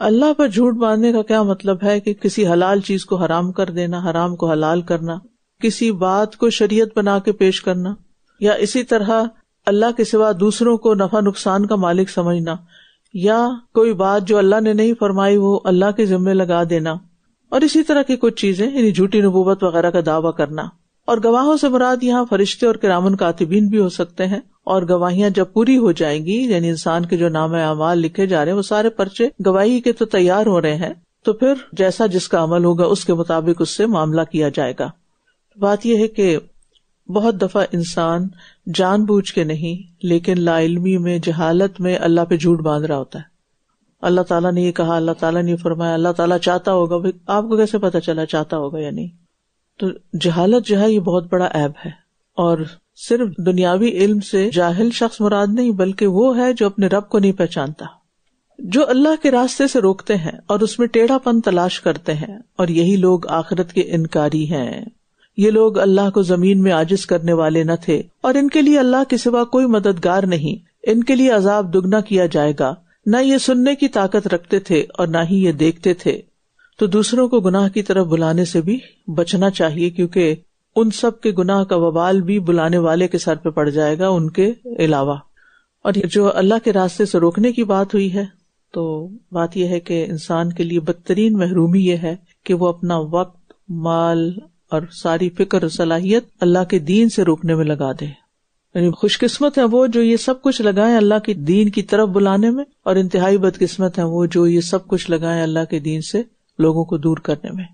اللہ پر جھوٹ باندھنے کا کیا مطلب ہے کہ کسی حلال چیز کو حرام کر دینا، حرام کو حلال کرنا، کسی بات کو شریعت بنا کے پیش کرنا، یا اسی طرح اللہ کے سوا دوسروں کو نفع نقصان کا مالک سمجھنا، یا کوئی بات جو اللہ نے نہیں فرمائی وہ اللہ کے ذمے لگا دینا، اور اسی طرح کی کچھ چیزیں، یعنی جھوٹی نبوت وغیرہ کا دعویٰ کرنا. اور گواہوں سے مراد یہاں فرشتے اور کرامن کاتبین بھی ہو سکتے ہیں. اور گواہیاں جب پوری ہو جائیں گی، یعنی انسان کے جو نام اعمال لکھے جا رہے ہیں وہ سارے پرچے گواہی کے تو تیار ہو رہے ہیں، تو پھر جیسا جس کا عمل ہوگا اس کے مطابق اس سے معاملہ کیا جائے گا. بات یہ ہے کہ بہت دفعہ انسان جان بوجھ کے نہیں لیکن لا علمی میں، جہالت میں اللہ پہ جھوٹ باندھ رہا ہوتا ہے. اللہ تعالیٰ نے یہ کہا، اللہ تعالیٰ نے یہ فرمایا، اللہ تعالیٰ چاہتا ہوگا. بھائی آپ کو کیسے پتا چلا چاہتا ہوگا یا نہیں؟ تو جہالت جو ہے یہ بہت بڑا عیب ہے. اور صرف دنیاوی علم سے جاہل شخص مراد نہیں، بلکہ وہ ہے جو اپنے رب کو نہیں پہچانتا، جو اللہ کے راستے سے روکتے ہیں اور اس میں ٹیڑھا پن تلاش کرتے ہیں. اور یہی لوگ آخرت کے انکاری ہیں. یہ لوگ اللہ کو زمین میں عاجز کرنے والے نہ تھے، اور ان کے لیے اللہ کے سوا کوئی مددگار نہیں. ان کے لیے عذاب دگنا کیا جائے گا. نہ یہ سننے کی طاقت رکھتے تھے اور نہ ہی یہ دیکھتے تھے. تو دوسروں کو گناہ کی طرف بلانے سے بھی بچنا چاہیے، کیونکہ ان سب کے گناہ کا وبال بھی بلانے والے کے سر پہ پڑ جائے گا ان کے علاوہ. اور جو اللہ کے راستے سے روکنے کی بات ہوئی ہے، تو بات یہ ہے کہ انسان کے لیے بدترین محرومی یہ ہے کہ وہ اپنا وقت، مال اور ساری فکر اور صلاحیت اللہ کے دین سے روکنے میں لگا دے. یعنی خوش قسمت ہیں وہ جو یہ سب کچھ لگائیں اللہ کے دین کی طرف بلانے میں، اور انتہائی بد قسمت ہیں وہ جو یہ سب کچھ لگائیں اللہ کے دین سے لوگوں کو دور کرنے میں.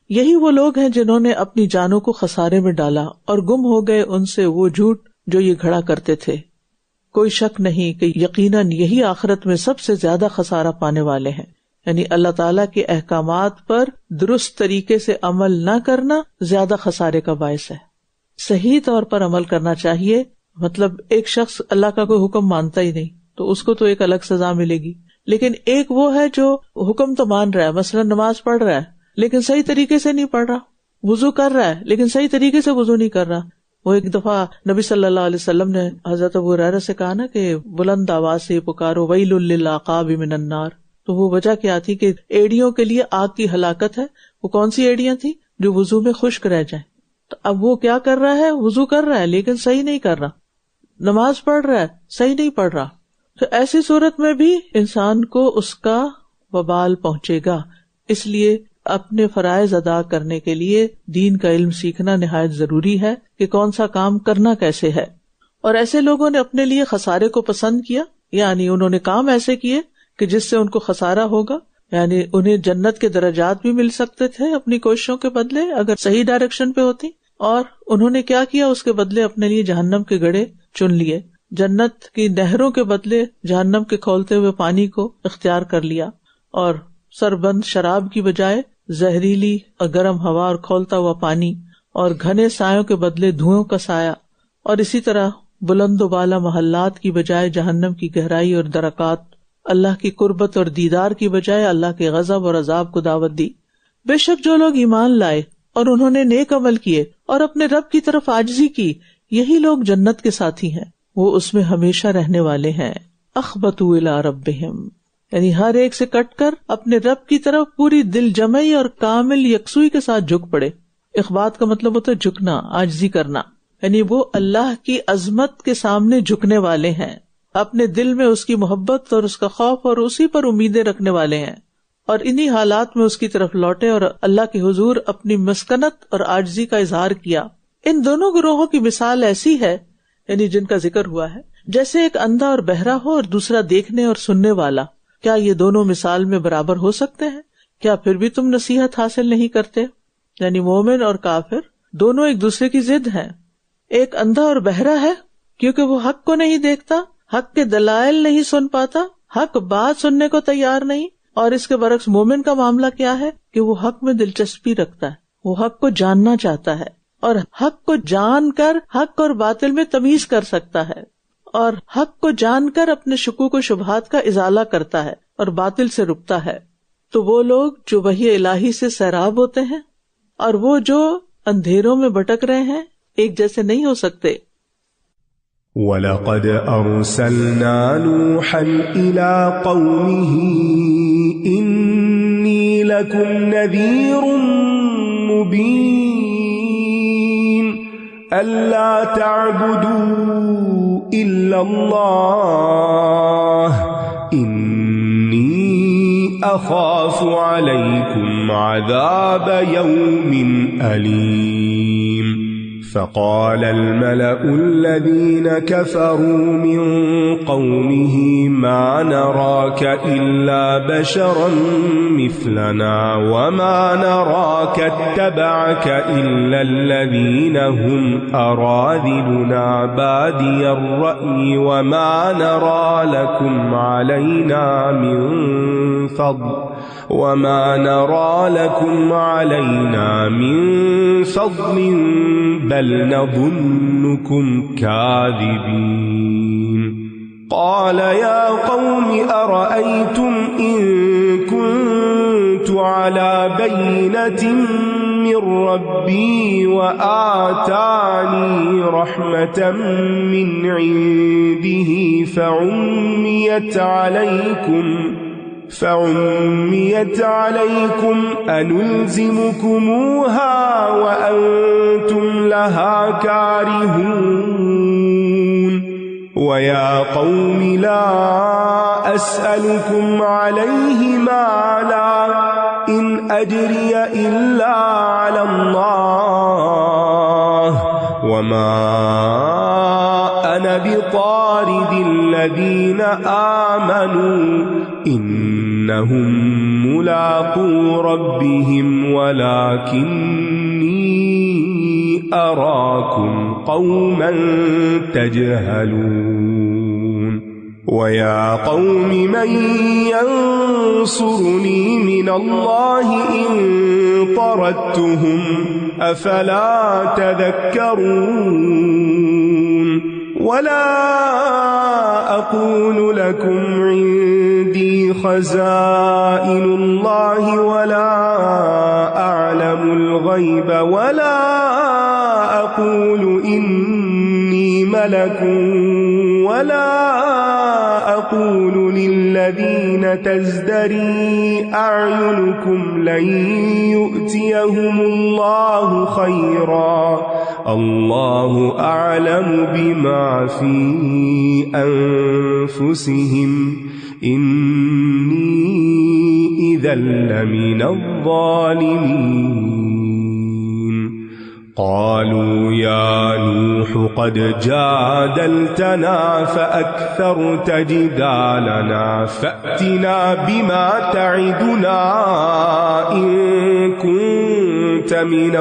یہی وہ لوگ ہیں جنہوں نے اپنی جانوں کو خسارے میں ڈالا اور گم ہو گئے ان سے وہ جھوٹ جو یہ گھڑا کرتے تھے. کوئی شک نہیں کہ یقیناً یہی آخرت میں سب سے زیادہ خسارہ پانے والے ہیں. یعنی اللہ تعالیٰ کے احکامات پر درست طریقے سے عمل نہ کرنا زیادہ خسارے کا باعث ہے. صحیح طور پر عمل کرنا چاہیے. مطلب ایک شخص اللہ کا کوئی حکم مانتا ہی نہیں تو اس کو تو ایک الگ سزا ملے گی، لیکن ایک وہ ہے جو حکم تو مان رہا ہے، مثلا نماز پڑھ رہا ہے لیکن صحیح طریقے سے نہیں پڑھ رہا، وضو کر رہا ہے لیکن صحیح طریقے سے وضو نہیں کر رہا. وہ ایک دفعہ نبی صلی اللہ علیہ وسلم نے حضرت ابو ہریرہ سے کہا نا کہ بلند آواز سے پکارو ویل للعقاب من النار. تو وہ وجہ کیا تھی کہ ایڑیوں کے لیے آگ کی ہلاکت ہے. وہ کون سی ایڑیاں تھی؟ جو وضو میں خشک رہ جائیں. تو اب وہ کیا کر رہا ہے؟ وضو کر رہا ہے لیکن صحیح نہیں کر رہا، نماز پڑھ رہا ہے صحیح نہیں پڑھ رہا. تو ایسی صورت میں بھی انسان کو اس کا وبال پہنچے گا. اس لیے اپنے فرائض ادا کرنے کے لیے دین کا علم سیکھنا نہایت ضروری ہے کہ کون سا کام کرنا کیسے ہے. اور ایسے لوگوں نے اپنے لیے خسارے کو پسند کیا، یعنی انہوں نے کام ایسے کیے کہ جس سے ان کو خسارہ ہوگا. یعنی انہیں جنت کے درجات بھی مل سکتے تھے اپنی کوششوں کے بدلے اگر صحیح ڈائریکشن پہ ہوتی، اور انہوں نے کیا کیا؟ اس کے بدلے اپنے لیے جہنم کے گڑھے چن لیے. جنت کی نہروں کے بدلے جہنم کے کھولتے ہوئے پانی کو اختیار کر لیا، اور سربند شراب کی بجائے زہریلی اور گرم ہوا اور کھولتا ہوا پانی، اور گھنے سایوں کے بدلے دھوؤں کا سایہ، اور اسی طرح بلند و بالا محلات کی بجائے جہنم کی گہرائی اور درکات، اللہ کی قربت اور دیدار کی بجائے اللہ کے غضب اور عذاب کو دعوت دی. بے شک جو لوگ ایمان لائے اور انہوں نے نیک عمل کیے اور اپنے رب کی طرف عاجزی کی، یہی لوگ جنت کے ساتھی ہیں، وہ اس میں ہمیشہ رہنے والے ہیں. اخبتوا الی ربہم، یعنی ہر ایک سے کٹ کر اپنے رب کی طرف پوری دل جمعی اور کامل یکسوئی کے ساتھ جھک پڑے. اخبات کا مطلب ہوتا ہے جھکنا، عاجزی کرنا، یعنی وہ اللہ کی عظمت کے سامنے جھکنے والے ہیں. اپنے دل میں اس کی محبت اور اس کا خوف اور اسی پر امیدیں رکھنے والے ہیں، اور انہی حالات میں اس کی طرف لوٹے اور اللہ کے حضور اپنی مسکنت اور عاجزی کا اظہار کیا۔ ان دونوں گروہوں کی مثال ایسی ہے، یعنی جن کا ذکر ہوا ہے، جیسے ایک اندھا اور بہرا ہو اور دوسرا دیکھنے اور سننے والا۔ کیا یہ دونوں مثال میں برابر ہو سکتے ہیں؟ کیا پھر بھی تم نصیحت حاصل نہیں کرتے؟ یعنی مومن اور کافر دونوں ایک دوسرے کی ضد ہیں۔ ایک اندھا اور بہرا ہے کیونکہ وہ حق کو نہیں دیکھتا، حق کے دلائل نہیں سن پاتا، حق بات سننے کو تیار نہیں، اور اس کے برعکس مومن کا معاملہ کیا ہے کہ وہ حق میں دلچسپی رکھتا ہے، وہ حق کو جاننا چاہتا ہے، اور حق کو جان کر حق اور باطل میں تمیز کر سکتا ہے، اور حق کو جان کر اپنے شکوک و شبہات کا ازالہ کرتا ہے اور باطل سے رکتا ہے۔ تو وہ لوگ جو وحی الہی سے سیراب ہوتے ہیں اور وہ جو اندھیروں میں بھٹک رہے ہیں ایک جیسے نہیں ہو سکتے۔
وَلَقَدْ أَرْسَلْنَا نُوحًا إِلَىٰ قَوْمِهِ إِنِّي لَكُمْ نَذِيرٌ مُّبِينٌ أَلَّا تَعْبُدُوا إِلَّا اللَّهَ إِنِّي أَخَافُ عَلَيْكُمْ عَذَابَ يَوْمٍ أَلِيمٍ فقال الملأ الذين كفروا من قومه ما نراك إلا بشرا مثلنا وما نراك اتبعك إلا الذين هم أراذلنا بادي الرأي وما نرى لكم علينا من فضل بل نظنكم كاذبين قال يا قوم أرأيتم إن كنت على بينة من ربي وآتاني رحمة من عنده فعميت عليكم أنلزمكموها وأنتم لها كارهون ويا قوم لا أسألكم عليه مالا إن أجري إلا على الله وما أنا بطارد الذين آمنوا إنهم ملاقو ربهم ولكني أراكم قوما تجهلون ويا قوم من ينصرني من الله إن طردتهم أفلا تذكرون ولا أقول لكم عندي خزائن الله ولا أعلم الغيب ولا أقول إني ملك ولا أقول للذين تزدري أعينكم لن يؤتيهم الله خيرا الله أعلم بما في أنفسهم إني إذا لمن الظالمين قالوا يا نوح قد جادلتنا فأكثرت جدالنا فأتنا بما تعدنا إن كنت من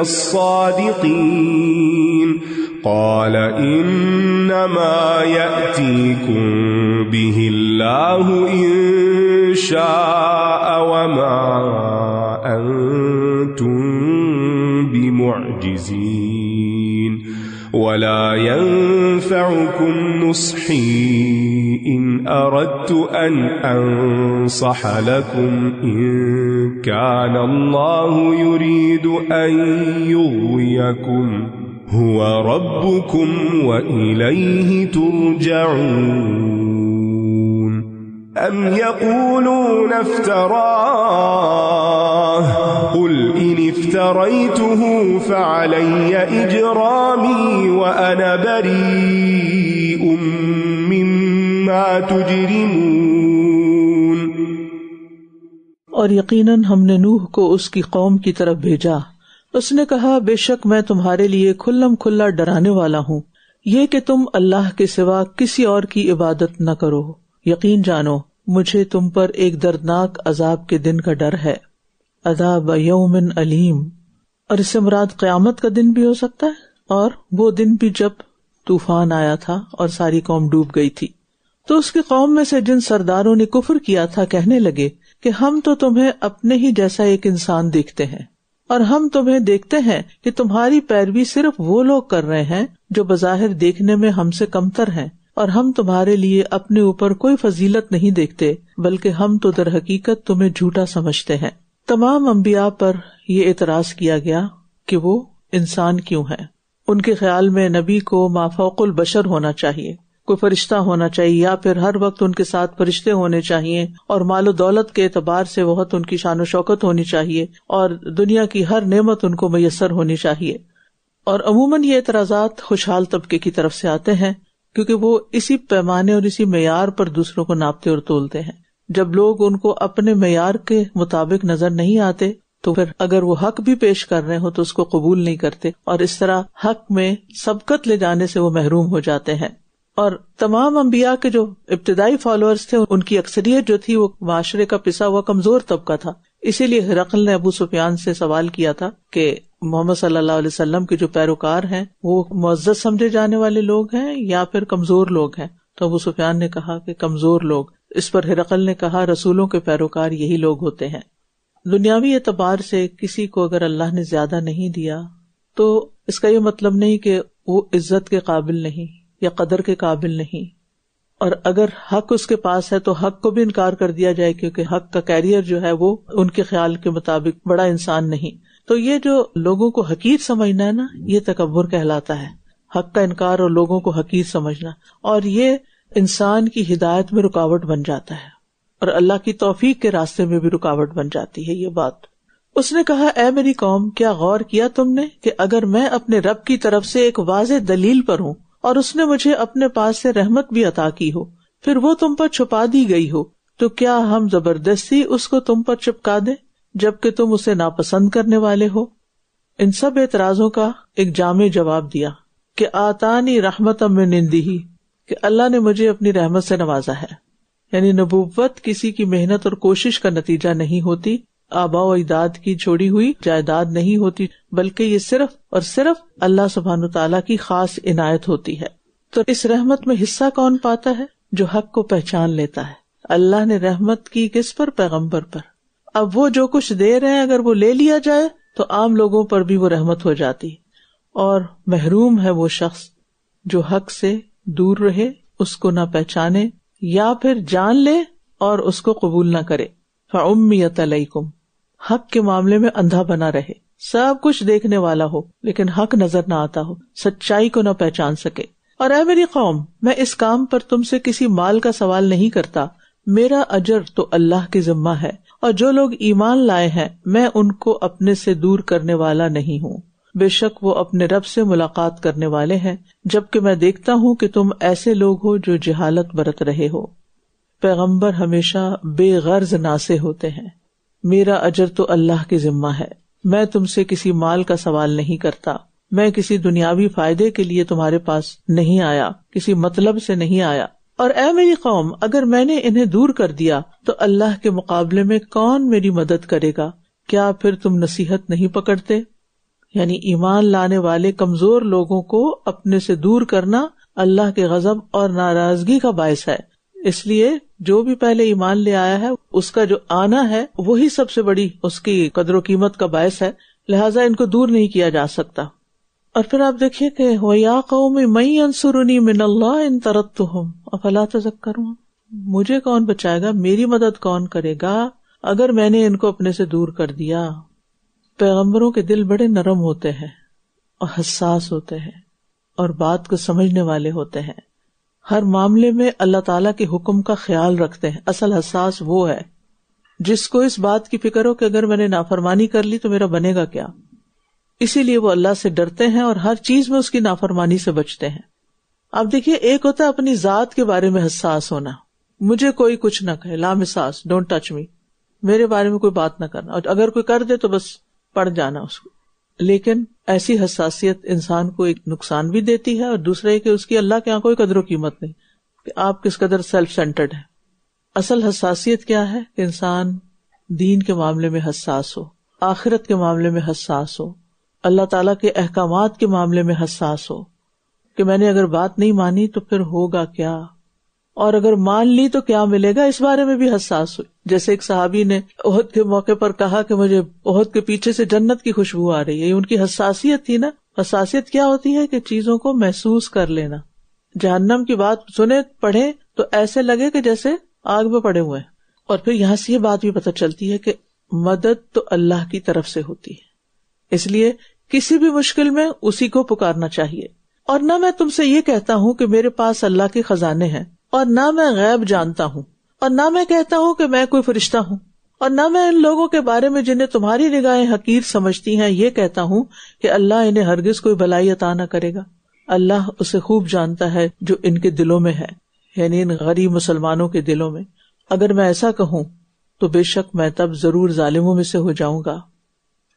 الصادقين قال إنما يأتيكم به الله إن شاء وما أنتم بمعجزين ولا ينفعكم نصحي إن أردت أن أنصح لكم إن كان الله يريد أن يغويكم هو ربكم وإليه ترجعون أم يقولون افتراه قل إن افتريته فعلي إجرامي وأنا بريء مما ما تجرمون.
اور یقیناً ہم نے نوح کو اس کی قوم کی طرف بھیجا. اس نے کہا بے شک میں تمہارے لیے کھلم کھلا ڈرانے والا ہوں، یہ کہ تم اللہ کے سوا کسی اور کی عبادت نہ کرو. یقین جانو مجھے تم پر ایک دردناک عذاب کے دن کا ڈر ہے. عذاب یوم علیم، اور اس سے مراد قیامت کا دن بھی ہو سکتا ہے، اور وہ دن بھی جب طوفان آیا تھا اور ساری قوم ڈوب گئی تھی. تو اس کی قوم میں سے جن سرداروں نے کفر کیا تھا کہنے لگے کہ ہم تو تمہیں اپنے ہی جیسا ایک انسان دیکھتے ہیں، اور ہم تمہیں دیکھتے ہیں کہ تمہاری پیروی صرف وہ لوگ کر رہے ہیں جو بظاہر دیکھنے میں ہم سے کمتر ہیں، اور ہم تمہارے لیے اپنے اوپر کوئی فضیلت نہیں دیکھتے بلکہ ہم تو در حقیقت تمہیں جھوٹا سمجھتے ہیں. تمام انبیاء پر یہ اعتراض کیا گیا کہ وہ انسان کیوں ہیں. ان کے خیال میں نبی کو مافوق البشر ہونا چاہیے، کوئی فرشتہ ہونا چاہیے، یا پھر ہر وقت ان کے ساتھ فرشتے ہونے چاہیے، اور مال و دولت کے اعتبار سے بہت ان کی شان و شوکت ہونی چاہیے، اور دنیا کی ہر نعمت ان کو میسر ہونی چاہیے. اور عموماً یہ اعتراضات خوشحال طبقے کی طرف سے آتے ہیں، کیونکہ وہ اسی پیمانے اور اسی معیار پر دوسروں کو ناپتے اور تولتے ہیں. جب لوگ ان کو اپنے معیار کے مطابق نظر نہیں آتے تو پھر اگر وہ حق بھی پیش کر رہے ہو تو اس کو قبول نہیں کرتے، اور اس طرح حق میں سبقت لے جانے سے وہ محروم ہو جاتے ہیں. اور تمام انبیاء کے جو ابتدائی فالوورز تھے ان کی اکثریت جو تھی وہ معاشرے کا پسا ہوا کمزور طبقہ تھا. اسی لیے ہرقل نے ابو سفیان سے سوال کیا تھا کہ محمد صلی اللہ علیہ وسلم کے جو پیروکار ہیں وہ معزز سمجھے جانے والے لوگ ہیں یا پھر کمزور لوگ ہیں؟ تو ابو سفیان نے کہا کہ کمزور لوگ. اس پر ہرقل نے کہا رسولوں کے پیروکار یہی لوگ ہوتے ہیں. دنیاوی اعتبار سے کسی کو اگر اللہ نے زیادہ نہیں دیا تو اس کا یہ مطلب نہیں کہ وہ عزت کے قابل نہیں یا قدر کے قابل نہیں، اور اگر حق اس کے پاس ہے تو حق کو بھی انکار کر دیا جائے کیونکہ حق کا کیریئر جو ہے وہ ان کے خیال کے مطابق بڑا انسان نہیں. تو یہ جو لوگوں کو حقیر سمجھنا ہے نا، یہ تکبر کہلاتا ہے. حق کا انکار اور لوگوں کو حقیر سمجھنا، اور یہ انسان کی ہدایت میں رکاوٹ بن جاتا ہے اور اللہ کی توفیق کے راستے میں بھی رکاوٹ بن جاتی ہے یہ بات. اس نے کہا اے میری قوم، کیا غور کیا تم نے کہ اگر میں اپنے رب کی طرف سے ایک واضح دلیل پر ہوں اور اس نے مجھے اپنے پاس سے رحمت بھی عطا کی ہو، پھر وہ تم پر چھپا دی گئی ہو، تو کیا ہم زبردستی اس کو تم پر چپکا دیں جبکہ تم اسے ناپسند کرنے والے ہو؟ ان سب اعتراضوں کا ایک جامع جواب دیا کہ آتانی رحمت من عندہ، کہ اللہ نے مجھے اپنی رحمت سے نوازا ہے. یعنی نبوت کسی کی محنت اور کوشش کا نتیجہ نہیں ہوتی، آباء و اجداد کی چھوڑی ہوئی جائیداد نہیں ہوتی، بلکہ یہ صرف اور صرف اللہ سبحانہ تعالیٰ کی خاص عنایت ہوتی ہے. تو اس رحمت میں حصہ کون پاتا ہے؟ جو حق کو پہچان لیتا ہے. اللہ نے رحمت کی کس پر؟ پیغمبر پر. اب وہ جو کچھ دے رہے ہیں اگر وہ لے لیا جائے تو عام لوگوں پر بھی وہ رحمت ہو جاتی، اور محروم ہے وہ شخص جو حق سے دور رہے، اس کو نہ پہچانے یا پھر جان لے اور اس کو قبول نہ کرے. فَعُمِّيَتْ عَلَيْكُمْ، حق کے معاملے میں اندھا بنا رہے، سب کچھ دیکھنے والا ہو لیکن حق نظر نہ آتا ہو، سچائی کو نہ پہچان سکے. اور اے میری قوم، میں اس کام پر تم سے کسی مال کا سوال نہیں کرتا، میرا اجر تو اللہ کے ذمہ ہے، اور جو لوگ ایمان لائے ہیں میں ان کو اپنے سے دور کرنے والا نہیں ہوں. بے شک وہ اپنے رب سے ملاقات کرنے والے ہیں، جبکہ میں دیکھتا ہوں کہ تم ایسے لوگ ہو جو جہالت برت رہے ہو. پیغمبر ہمیشہ بے غرض ناصح ہوتے ہیں. میرا اجر تو اللہ کے ذمہ ہے، میں تم سے کسی مال کا سوال نہیں کرتا، میں کسی دنیاوی فائدے کے لیے تمہارے پاس نہیں آیا، کسی مطلب سے نہیں آیا. اور اے میری قوم، اگر میں نے انہیں دور کر دیا تو اللہ کے مقابلے میں کون میری مدد کرے گا؟ کیا پھر تم نصیحت نہیں پکڑتے؟ یعنی ایمان لانے والے کمزور لوگوں کو اپنے سے دور کرنا اللہ کے غضب اور ناراضگی کا باعث ہے. اس لیے جو بھی پہلے ایمان لے آیا ہے اس کا جو آنا ہے وہی سب سے بڑی اس کی قدر و قیمت کا باعث ہے، لہٰذا ان کو دور نہیں کیا جا سکتا. اور پھر آپ دیکھیے کہ وَيَا قَوْمِ مَن يَنصُرُنِي مِنَ اللَّهِ إِن تَرَدتُّهُمْ أَفَلَا تَذَكَّرُونَ، مجھے کون بچائے گا، میری مدد کون کرے گا اگر میں نے ان کو اپنے سے دور کر دیا. پیغمبروں کے دل بڑے نرم ہوتے ہیں اور حساس ہوتے ہیں اور بات کو سمجھنے والے ہوتے ہیں، ہر معاملے میں اللہ تعالیٰ کے حکم کا خیال رکھتے ہیں. اصل حساس وہ ہے جس کو اس بات کی فکر ہو کہ اگر میں نے نافرمانی کر لی تو میرا بنے گا کیا. اسی لیے وہ اللہ سے ڈرتے ہیں اور ہر چیز میں اس کی نافرمانی سے بچتے ہیں. آپ دیکھیے، ایک ہوتا ہے اپنی ذات کے بارے میں حساس ہونا، مجھے کوئی کچھ نہ کہے، لامساس، ڈونٹ ٹچ می، میرے بارے میں کوئی بات نہ کرنا، اور اگر کوئی کر دے تو بس پڑ جانا اس کو. لیکن ایسی حساسیت انسان کو ایک نقصان بھی دیتی ہے، اور دوسرا یہ کہ اس کی اللہ کے یہاں کوئی قدر و قیمت نہیں کہ آپ کس قدر سیلف سینٹرڈ ہے. اصل حساسیت کیا ہے کہ انسان دین کے معاملے میں حساس ہو، آخرت کے معاملے میں حساس ہو، اللہ تعالیٰ کے احکامات کے معاملے میں حساس ہو کہ میں نے اگر بات نہیں مانی تو پھر ہوگا کیا، اور اگر مان لی تو کیا ملے گا، اس بارے میں بھی حساس ہوئی. جیسے ایک صحابی نے احد کے موقع پر کہا کہ مجھے احد کے پیچھے سے جنت کی خوشبو آ رہی ہے. یہ ان کی حساسیت تھی نا. حساسیت کیا ہوتی ہے کہ چیزوں کو محسوس کر لینا. جہنم کی بات سنے پڑھے تو ایسے لگے کہ جیسے آگ میں پڑے ہوئے ہیں. اور پھر یہاں سے یہ بات بھی پتہ چلتی ہے کہ مدد تو اللہ کی طرف سے ہوتی ہے، اس لیے کسی بھی مشکل میں اسی کو پکارنا چاہیے. اور نہ میں تم سے یہ کہتا ہوں کہ میرے پاس اللہ کے خزانے ہیں، اور نہ میں غیب جانتا ہوں، اور نہ میں کہتا ہوں کہ میں کوئی فرشتہ ہوں، اور نہ میں ان لوگوں کے بارے میں جنہیں تمہاری نگاہیں حقیر سمجھتی ہیں یہ کہتا ہوں کہ اللہ انہیں ہرگز کوئی بلائی عطا نہ کرے گا. اللہ اسے خوب جانتا ہے جو ان کے دلوں میں ہے، یعنی ان غریب مسلمانوں کے دلوں میں. اگر میں ایسا کہوں تو بے شک میں تب ضرور ظالموں میں سے ہو جاؤں گا.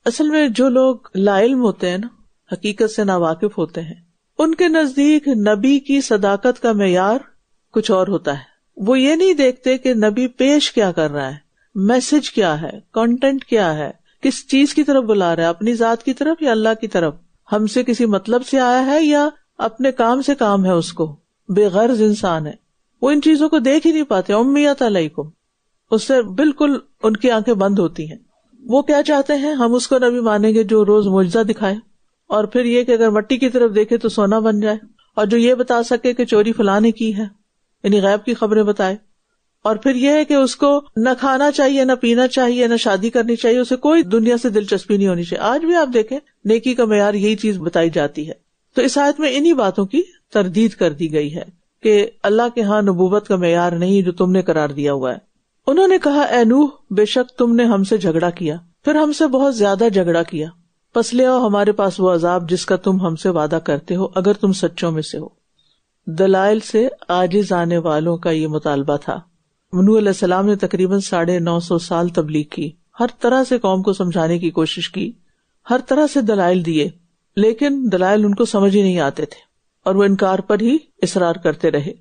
اصل میں جو لوگ لا علم ہوتے ہیں نا، حقیقت سے ناواقف ہوتے ہیں، ان کے نزدیک نبی کی صداقت کا معیار کچھ اور ہوتا ہے. وہ یہ نہیں دیکھتے کہ نبی پیش کیا کر رہا ہے، میسج کیا ہے، کنٹینٹ کیا ہے، کس چیز کی طرف بلا رہا ہے، اپنی ذات کی طرف یا اللہ کی طرف، ہم سے کسی مطلب سے آیا ہے یا اپنے کام سے کام ہے. اس کو بے غرض انسان ہے، وہ ان چیزوں کو دیکھ ہی نہیں پاتے. امیت علیکم، اس سے بالکل ان کی آنکھیں بند ہوتی ہیں. وہ کیا چاہتے ہیں، ہم اس کو نبی مانیں گے جو روز معجزہ دکھائے، اور پھر یہ کہ اگر مٹی کی طرف دیکھے تو سونا بن جائے، اور جو یہ بتا سکے کہ چوری فلاں نے کی ہے، یعنی غیب کی خبریں بتائے. اور پھر یہ ہے کہ اس کو نہ کھانا چاہیے، نہ پینا چاہیے، نہ شادی کرنی چاہیے، اسے کوئی دنیا سے دلچسپی نہیں ہونی چاہیے. آج بھی آپ دیکھیں نیکی کا معیار یہی چیز بتائی جاتی ہے. تو اس آیت میں انہی باتوں کی تردید کر دی گئی ہے کہ اللہ کے ہاں نبوت کا معیار نہیں جو تم نے قرار دیا ہوا ہے. انہوں نے کہا، اے نوح، بے شک تم نے ہم سے جھگڑا کیا، پھر ہم سے بہت زیادہ جھگڑا کیا، پس لے آؤ ہمارے پاس وہ عذاب جس کا تم ہم سے وعدہ کرتے ہو اگر تم سچوں میں سے ہو. دلائل سے عاجز آنے والوں کا یہ مطالبہ تھا. نوح علیہ السلام نے تقریباً 950 سال تبلیغ کی، ہر طرح سے قوم کو سمجھانے کی کوشش کی، ہر طرح سے دلائل دیے، لیکن دلائل ان کو سمجھ ہی نہیں آتے تھے اور وہ انکار پر ہی اصرار کرتے رہے.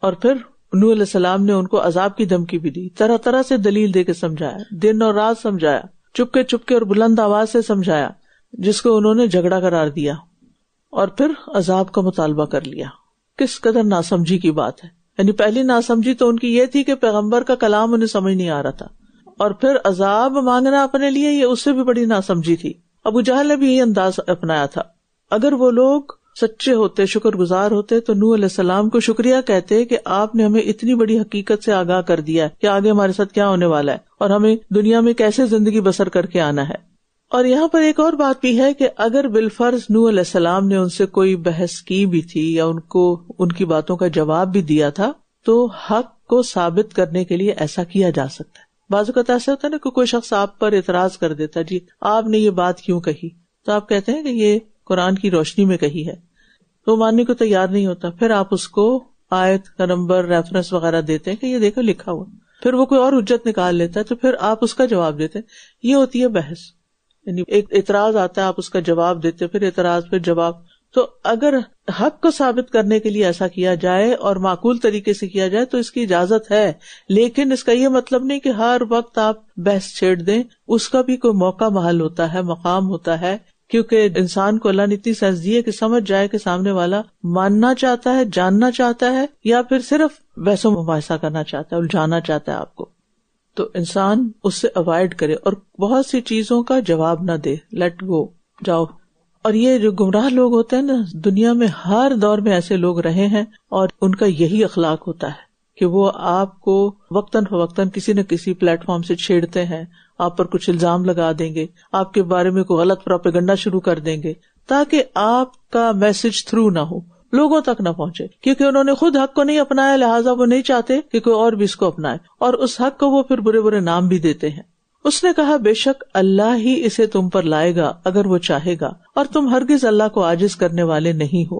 اور پھر نوح علیہ السلام نے ان کو عذاب کی دھمکی بھی دی، طرح طرح سے دلیل دے کے سمجھایا، دن اور رات سمجھایا، چپکے چپکے اور بلند آواز سے سمجھایا، جس کو انہوں نے جھگڑا قرار دیا، اور پھر عذاب کا مطالبہ کر لیا. کس قدر ناسمجھی کی بات ہے. یعنی پہلی ناسمجھی تو ان کی یہ تھی کہ پیغمبر کا کلام انہیں سمجھ نہیں آ رہا تھا، اور پھر عذاب مانگنا اپنے لیے، یہ اس سے بھی بڑی ناسمجھی تھی. ابو جہل نے بھی یہ انداز اپنایا تھا. اگر وہ لوگ سچے ہوتے، شکر گزار ہوتے، تو نوح علیہ السلام کو شکریہ کہتے کہ آپ نے ہمیں اتنی بڑی حقیقت سے آگاہ کر دیا ہے کہ آگے ہمارے ساتھ کیا ہونے والا ہے اور ہمیں دنیا میں کیسے زندگی بسر کر کے آنا ہے. اور یہاں پر ایک اور بات بھی ہے کہ اگر بالفرض نوح علیہ السلام نے ان سے کوئی بحث کی بھی تھی یا ان کو ان کی باتوں کا جواب بھی دیا تھا، تو حق کو ثابت کرنے کے لیے ایسا کیا جا سکتا ہے. بعض اوقات ایسا ہوتا ہے نا کہ کوئی شخص آپ پر اعتراض کر دیتا، جی آپ نے یہ بات کیوں کہی، تو آپ کہتے ہیں کہ یہ قرآن کی روشنی میں کہی ہے، تو ماننے کو تیار نہیں ہوتا. پھر آپ اس کو آیت کا نمبر، ریفرنس وغیرہ دیتے ہیں کہ یہ دیکھو لکھا ہوا. پھر وہ کوئی اور حجت نکال لیتا ہے تو پھر آپ اس کا جواب دیتے ہیں. یہ ہوتی ہے بحث. یعنی ایک اعتراض آتا ہے، آپ اس کا جواب دیتے، پھر اعتراض، پھر جواب. تو اگر حق کو ثابت کرنے کے لیے ایسا کیا جائے اور معقول طریقے سے کیا جائے تو اس کی اجازت ہے، لیکن اس کا یہ مطلب نہیں کہ ہر وقت آپ بحث چھیڑ دیں. اس کا بھی کوئی موقع محل ہوتا ہے، مقام ہوتا ہے، کیونکہ انسان کو اللہ نے اتنی سینس دی ہے کہ سمجھ جائے کہ سامنے والا ماننا چاہتا ہے، جاننا چاہتا ہے، یا پھر صرف بحث و مباحثہ کرنا چاہتا ہے، الجھانا چاہتا ہے آپ کو. تو انسان اس سے اوائڈ کرے اور بہت سی چیزوں کا جواب نہ دے، لیٹ گو، جاؤ. اور یہ جو گمراہ لوگ ہوتے ہیں نا، دنیا میں ہر دور میں ایسے لوگ رہے ہیں اور ان کا یہی اخلاق ہوتا ہے کہ وہ آپ کو وقتاً فوقتاً کسی نہ کسی پلیٹ فارم سے چھیڑتے ہیں، آپ پر کچھ الزام لگا دیں گے، آپ کے بارے میں کوئی غلط پروپیگنڈا شروع کر دیں گے تاکہ آپ کا میسج تھرو نہ ہو، لوگوں تک نہ پہنچے، کیونکہ انہوں نے خود حق کو نہیں اپنایا، لہٰذا وہ نہیں چاہتے کہ کوئی اور بھی اس کو اپنائے، اور اس حق کو وہ پھر برے برے نام بھی دیتے ہیں. اس نے کہا، بے شک اللہ ہی اسے تم پر لائے گا اگر وہ چاہے گا، اور تم ہرگز اللہ کو عاجز کرنے والے نہیں ہو.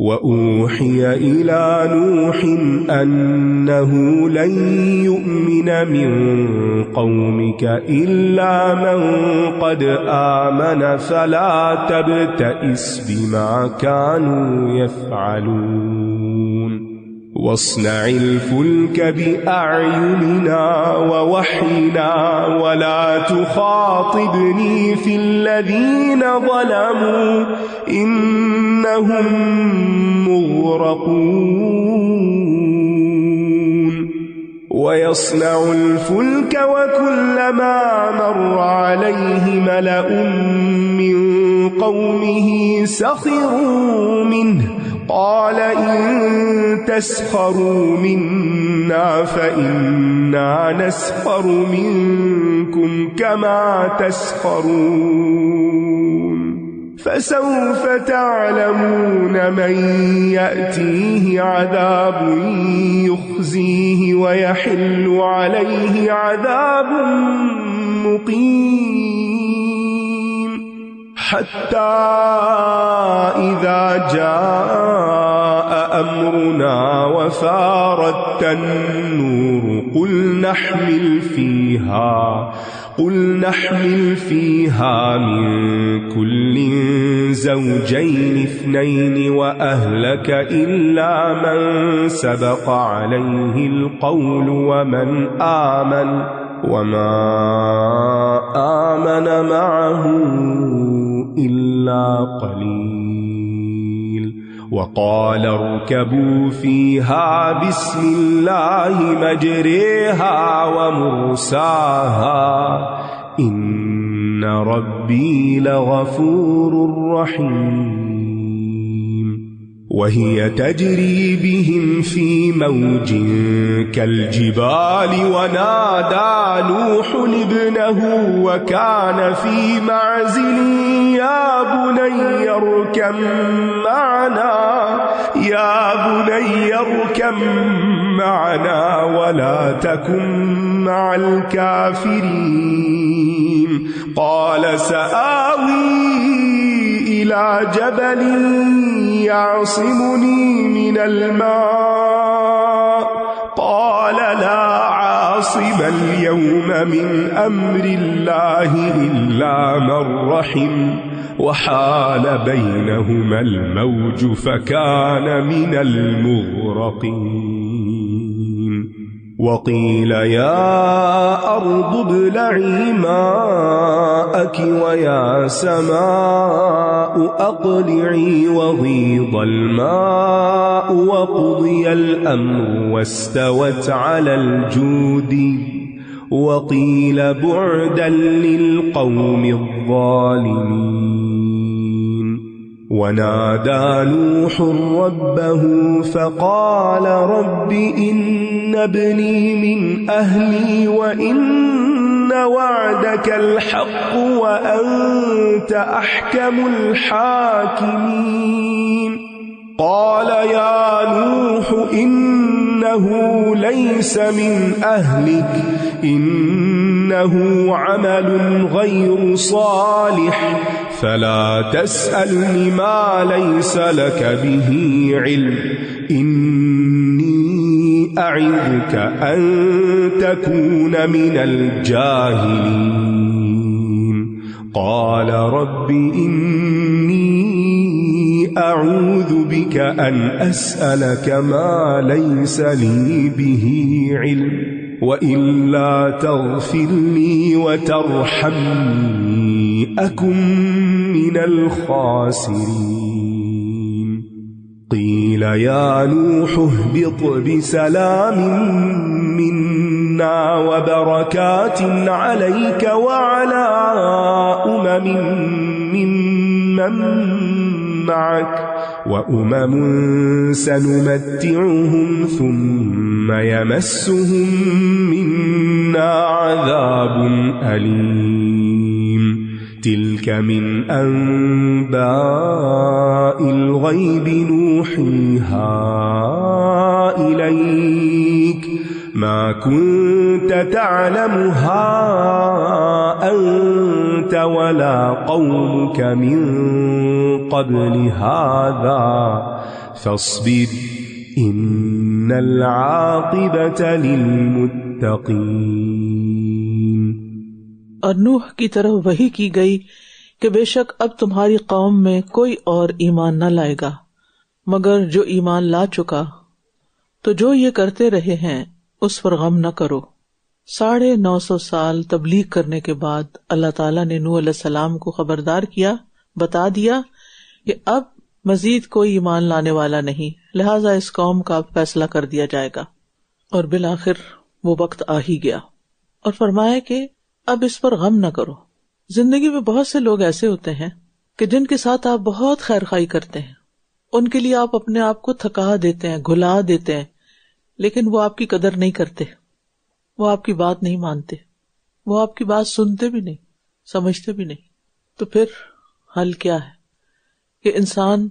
وأوحي إلى نوح أنه لن يؤمن من قومك إلا من قد آمن فلا تبتئس بما كانوا يفعلون واصنع الفلك بأعيننا ووحينا ولا تخاطبني في الذين ظلموا إنهم مغرقون ويصنع الفلك وكلما مر عليه ملأ من قومه سخروا منه قال إن تسخروا منا فإنا نسخر منكم كما تسخرون فسوف تعلمون من يأتيه عذاب يخزيه ويحل عليه عذاب مقيم حتى إذا جاء أمرنا وفارت النور قل نحمل فيها من كل زوجين اثنين وأهلك إلا من سبق عليه القول وما آمن معه إلا قليل وقال اركبوا فيها بسم الله مجريها ومرساها إن ربي لغفور رحيم وهي تجري بهم في موج كالجبال ونادى نوح ابنه وكان في معزل يا بني اركب معنا ولا تكن مع الكافرين قال سآوي إلى جبل يعصمني من الماء قال لا عاصم اليوم من أمر الله إلا من رحم وحال بينهما الموج فكان من المغرقين وقيل يا أرض ابلعي ماءك ويا سماء أقلعي وغيض الماء وقضي الأمر واستوت على الجود وقيل بعدا للقوم الظالمين ونادى نوح ربه فقال رب إن ابني من أهلي وإن وعدك الحق وأنت أحكم الحاكمين قال يا نوح إنه ليس من أهلك إنه عمل غير صالح فلا تسألني ما ليس لك به علم إني أعظك أن تكون من الجاهلين قال رب إني أعوذ بك أن أسألك ما ليس لي به علم وإلا تغفر لي وترحمني أكن من الخاسرين قيل يا نوح اهبط بسلام منا وبركات عليك وعلى أمم ممن معك وأمم سنمتعهم ثم يمسهم منا عذاب أليم تلك من أنباء الغيب نوحيها إليك ما كنت تعلمها أنت ولا قومك من قبل هذا فاصبر إن العاقبة للمتقين۔
اور نوح کی طرف وحی کی گئی کہ بے شک اب تمہاری قوم میں کوئی اور ایمان نہ لائے گا مگر جو ایمان لا چکا، تو جو یہ کرتے رہے ہیں اس پر غم نہ کرو۔ 950 سال تبلیغ کرنے کے بعد اللہ تعالیٰ نے نوح علیہ السلام کو خبردار کیا، بتا دیا کہ اب مزید کوئی ایمان لانے والا نہیں، لہٰذا اس قوم کا فیصلہ کر دیا جائے گا۔ اور بالآخر وہ وقت آ ہی گیا، اور فرمایا کہ اب اس پر غم نہ کرو۔ زندگی میں بہت سے لوگ ایسے ہوتے ہیں کہ جن کے ساتھ آپ بہت خیر خواہی کرتے ہیں، ان کے لیے آپ اپنے آپ کو تھکا دیتے ہیں، گھلا دیتے ہیں، لیکن وہ آپ کی قدر نہیں کرتے، وہ آپ کی بات نہیں مانتے، وہ آپ کی بات سنتے بھی نہیں، سمجھتے بھی نہیں۔ تو پھر حل کیا ہے کہ انسان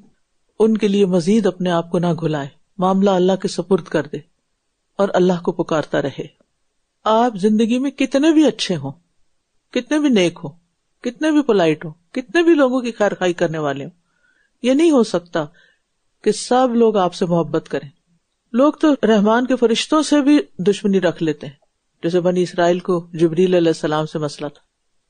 ان کے لیے مزید اپنے آپ کو نہ گھلائے، معاملہ اللہ کے سپرد کر دے اور اللہ کو پکارتا رہے۔ آپ زندگی میں کتنے بھی اچھے ہوں، کتنے بھی نیک ہوں، کتنے بھی پولائٹ ہوں، کتنے بھی لوگوں کی خیر خواہی کرنے والے ہوں، یہ نہیں ہو سکتا کہ سب لوگ آپ سے محبت کریں۔ لوگ تو رحمان کے فرشتوں سے بھی دشمنی رکھ لیتے ہیں، جیسے بنی اسرائیل کو جبریل علیہ السلام سے مسئلہ تھا۔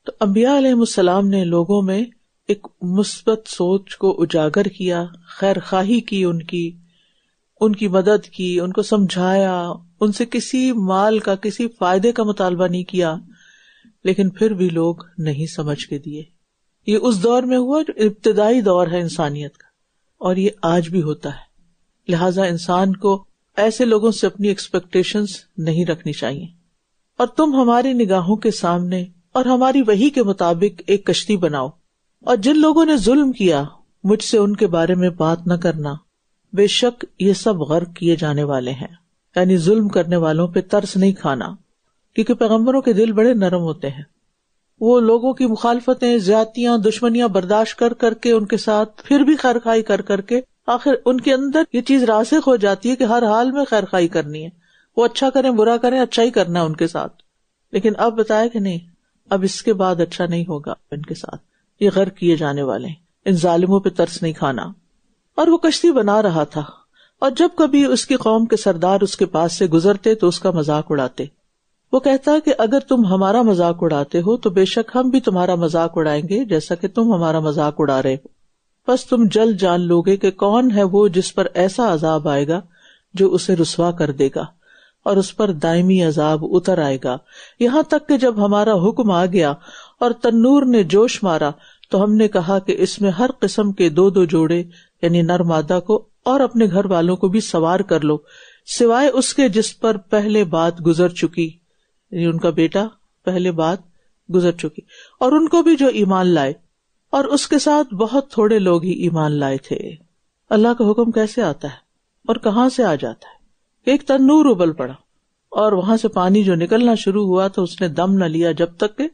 تو انبیاء علیہ السلام نے لوگوں میں ایک مثبت سوچ کو اجاگر کیا، خیر خواہی کی، ان کی مدد کی، ان کو سمجھایا، ان سے کسی مال کا، کسی فائدے کا مطالبہ نہیں کیا، لیکن پھر بھی لوگ نہیں سمجھ کے دیے۔ یہ اس دور میں ہوا جو ابتدائی دور ہے انسانیت کا، اور یہ آج بھی ہوتا ہے۔ لہٰذا انسان کو ایسے لوگوں سے اپنی ایکسپیکٹیشنز نہیں رکھنی چاہیے۔ اور تم ہماری نگاہوں کے سامنے اور ہماری وحی کے مطابق ایک کشتی بناؤ، اور جن لوگوں نے ظلم کیا مجھ سے ان کے بارے میں بات نہ کرنا، بے شک یہ سب غرق کیے جانے والے ہیں۔ یعنی ظلم کرنے والوں پہ ترس نہیں کھانا، کیونکہ پیغمبروں کے دل بڑے نرم ہوتے ہیں، وہ لوگوں کی مخالفتیں، زیادتیاں، دشمنیاں برداشت کر کر کے، ان کے ساتھ پھر بھی خیر خواہی کر کر کے آخر ان کے اندر یہ چیز راسخ ہو جاتی ہے کہ ہر حال میں خیر خواہی کرنی ہے، وہ اچھا کریں برا کریں، اچھا ہی کرنا ہے ان کے ساتھ۔ لیکن اب بتایا کہ نہیں، اب اس کے بعد اچھا نہیں ہوگا ان کے ساتھ، یہ غرق کیے جانے والے ہیں، ان ظالموں پہ ترس نہیں کھانا۔ اور وہ کشتی بنا رہا تھا، اور جب کبھی اس کی قوم کے سردار اس کے پاس سے گزرتے تو اس کا مذاق اڑاتے۔ وہ کہتا کہ اگر تم ہمارا مذاق اڑاتے ہو تو بے شک ہم بھی تمہارا مذاق اڑائیں گے جیسا کہ تم ہمارا مذاق اڑا رہے ہو، بس تم جلد جان لوگے کہ کون ہے وہ جس پر ایسا عذاب آئے گا جو اسے رسوا کر دے گا، اور اس پر دائمی عذاب اتر آئے گا، یہاں تک کہ جب ہمارا حکم آ گیا اور تنور نے جوش مارا تو ہم نے کہا کہ اس میں ہر قسم کے 2 جوڑے یعنی نر مادہ کو اور اپنے گھر والوں کو بھی سوار کر لو، سوائے اس کے جس پر پہلے بات گزر چکی، یعنی ان کا بیٹا پہلے بات گزر چکی، اور ان کو بھی جو ایمان لائے، اور اس کے ساتھ بہت تھوڑے لوگ ہی ایمان لائے تھے۔ اللہ کا حکم کیسے آتا ہے اور کہاں سے آ جاتا ہے؟ ایک تنور ابل پڑا اور وہاں سے پانی جو نکلنا شروع ہوا تو اس نے دم نہ لیا جب تک کہ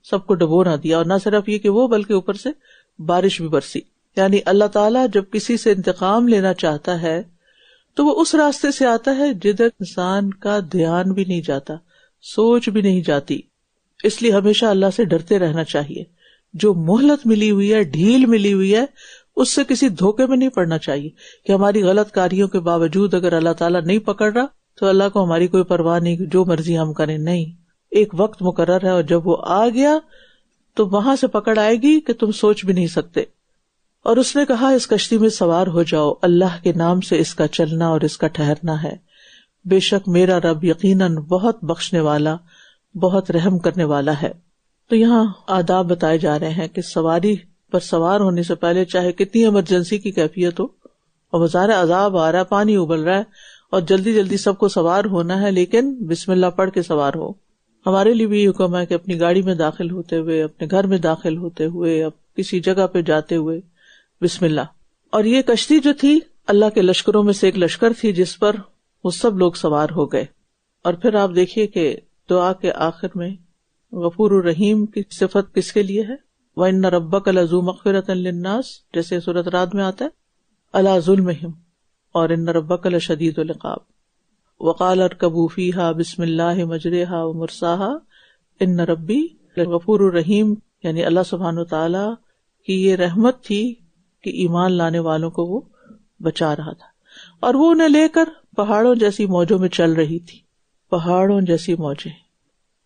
سب کو ڈبو نہ دیا، اور نہ صرف یہ کہ وہ بلکہ اوپر سے بارش بھی برسی۔ یعنی اللہ تعالیٰ جب کسی سے انتقام لینا چاہتا ہے تو وہ اس راستے سے آتا ہے جدھر انسان کا دھیان بھی نہیں جاتا، سوچ بھی نہیں جاتی۔ اس لیے ہمیشہ اللہ سے ڈرتے رہنا چاہیے۔ جو مہلت ملی ہوئی ہے، ڈھیل ملی ہوئی ہے، اس سے کسی دھوکے میں نہیں پڑنا چاہیے کہ ہماری غلط کاریوں کے باوجود اگر اللہ تعالیٰ نہیں پکڑ رہا تو اللہ کو ہماری کوئی پرواہ نہیں، جو مرضی ہم کریں۔ نہیں، ایک وقت مقرر ہے، اور جب وہ آ گیا تو وہاں سے پکڑ آئے گی کہ تم سوچ بھی نہیں سکتے۔ اور اس نے کہا اس کشتی میں سوار ہو جاؤ، اللہ کے نام سے اس کا چلنا اور اس کا ٹھہرنا ہے، بے شک میرا رب یقیناً بہت بخشنے والا، بہت رحم کرنے والا ہے۔ تو یہاں آداب بتائے جا رہے ہیں کہ سواری پر سوار ہونے سے پہلے چاہے کتنی ایمرجنسی کی کیفیت ہو، اور بظاہر عذاب آ رہا ہے، پانی ابل رہا ہے اور جلدی جلدی سب کو سوار ہونا ہے، لیکن بسم اللہ پڑھ کے سوار ہو۔ ہمارے لیے بھی یہ حکم ہے کہ اپنی گاڑی میں داخل ہوتے ہوئے، اپنے گھر میں داخل ہوتے ہوئے، اب کسی جگہ پہ جاتے ہوئے بسم اللہ، اور یہ کشتی جو تھی اللہ کے لشکروں میں سے ایک لشکر تھی جس پر وہ سب لوگ سوار ہو گئے. اور پھر آپ دیکھیے کہ دعا کے آخر میں غفور الرحیم کی صفت کس کے لیے ہے؟ وَإِنَّ رَبَّكَ لَذُو مَغْفِرَةٍ لِلنَّاسِ، جیسے سورۃ رعد میں آتا ہے عَلَىٰ ظُلْمِهِمْ، اور إِنَّ رَبَّكَ لَشَدِيدُ الْعِقَابِ. وَقَالَ ارْكَبُوا فِيهَا بِسْمِ اللَّهِ مَجْرَاهَا وَمُرْسَاهَا إِنَّ رَبِّي لَغَفُورٌ رَحِيمٌ. یعنی اللہ سبحانہ وتعالیٰ کی یہ رحمت تھی کہ ایمان لانے والوں کو وہ بچا رہا تھا، اور وہ انہیں لے کر پہاڑوں جیسی موجوں میں چل رہی تھی. پہاڑوں جیسی موجیں،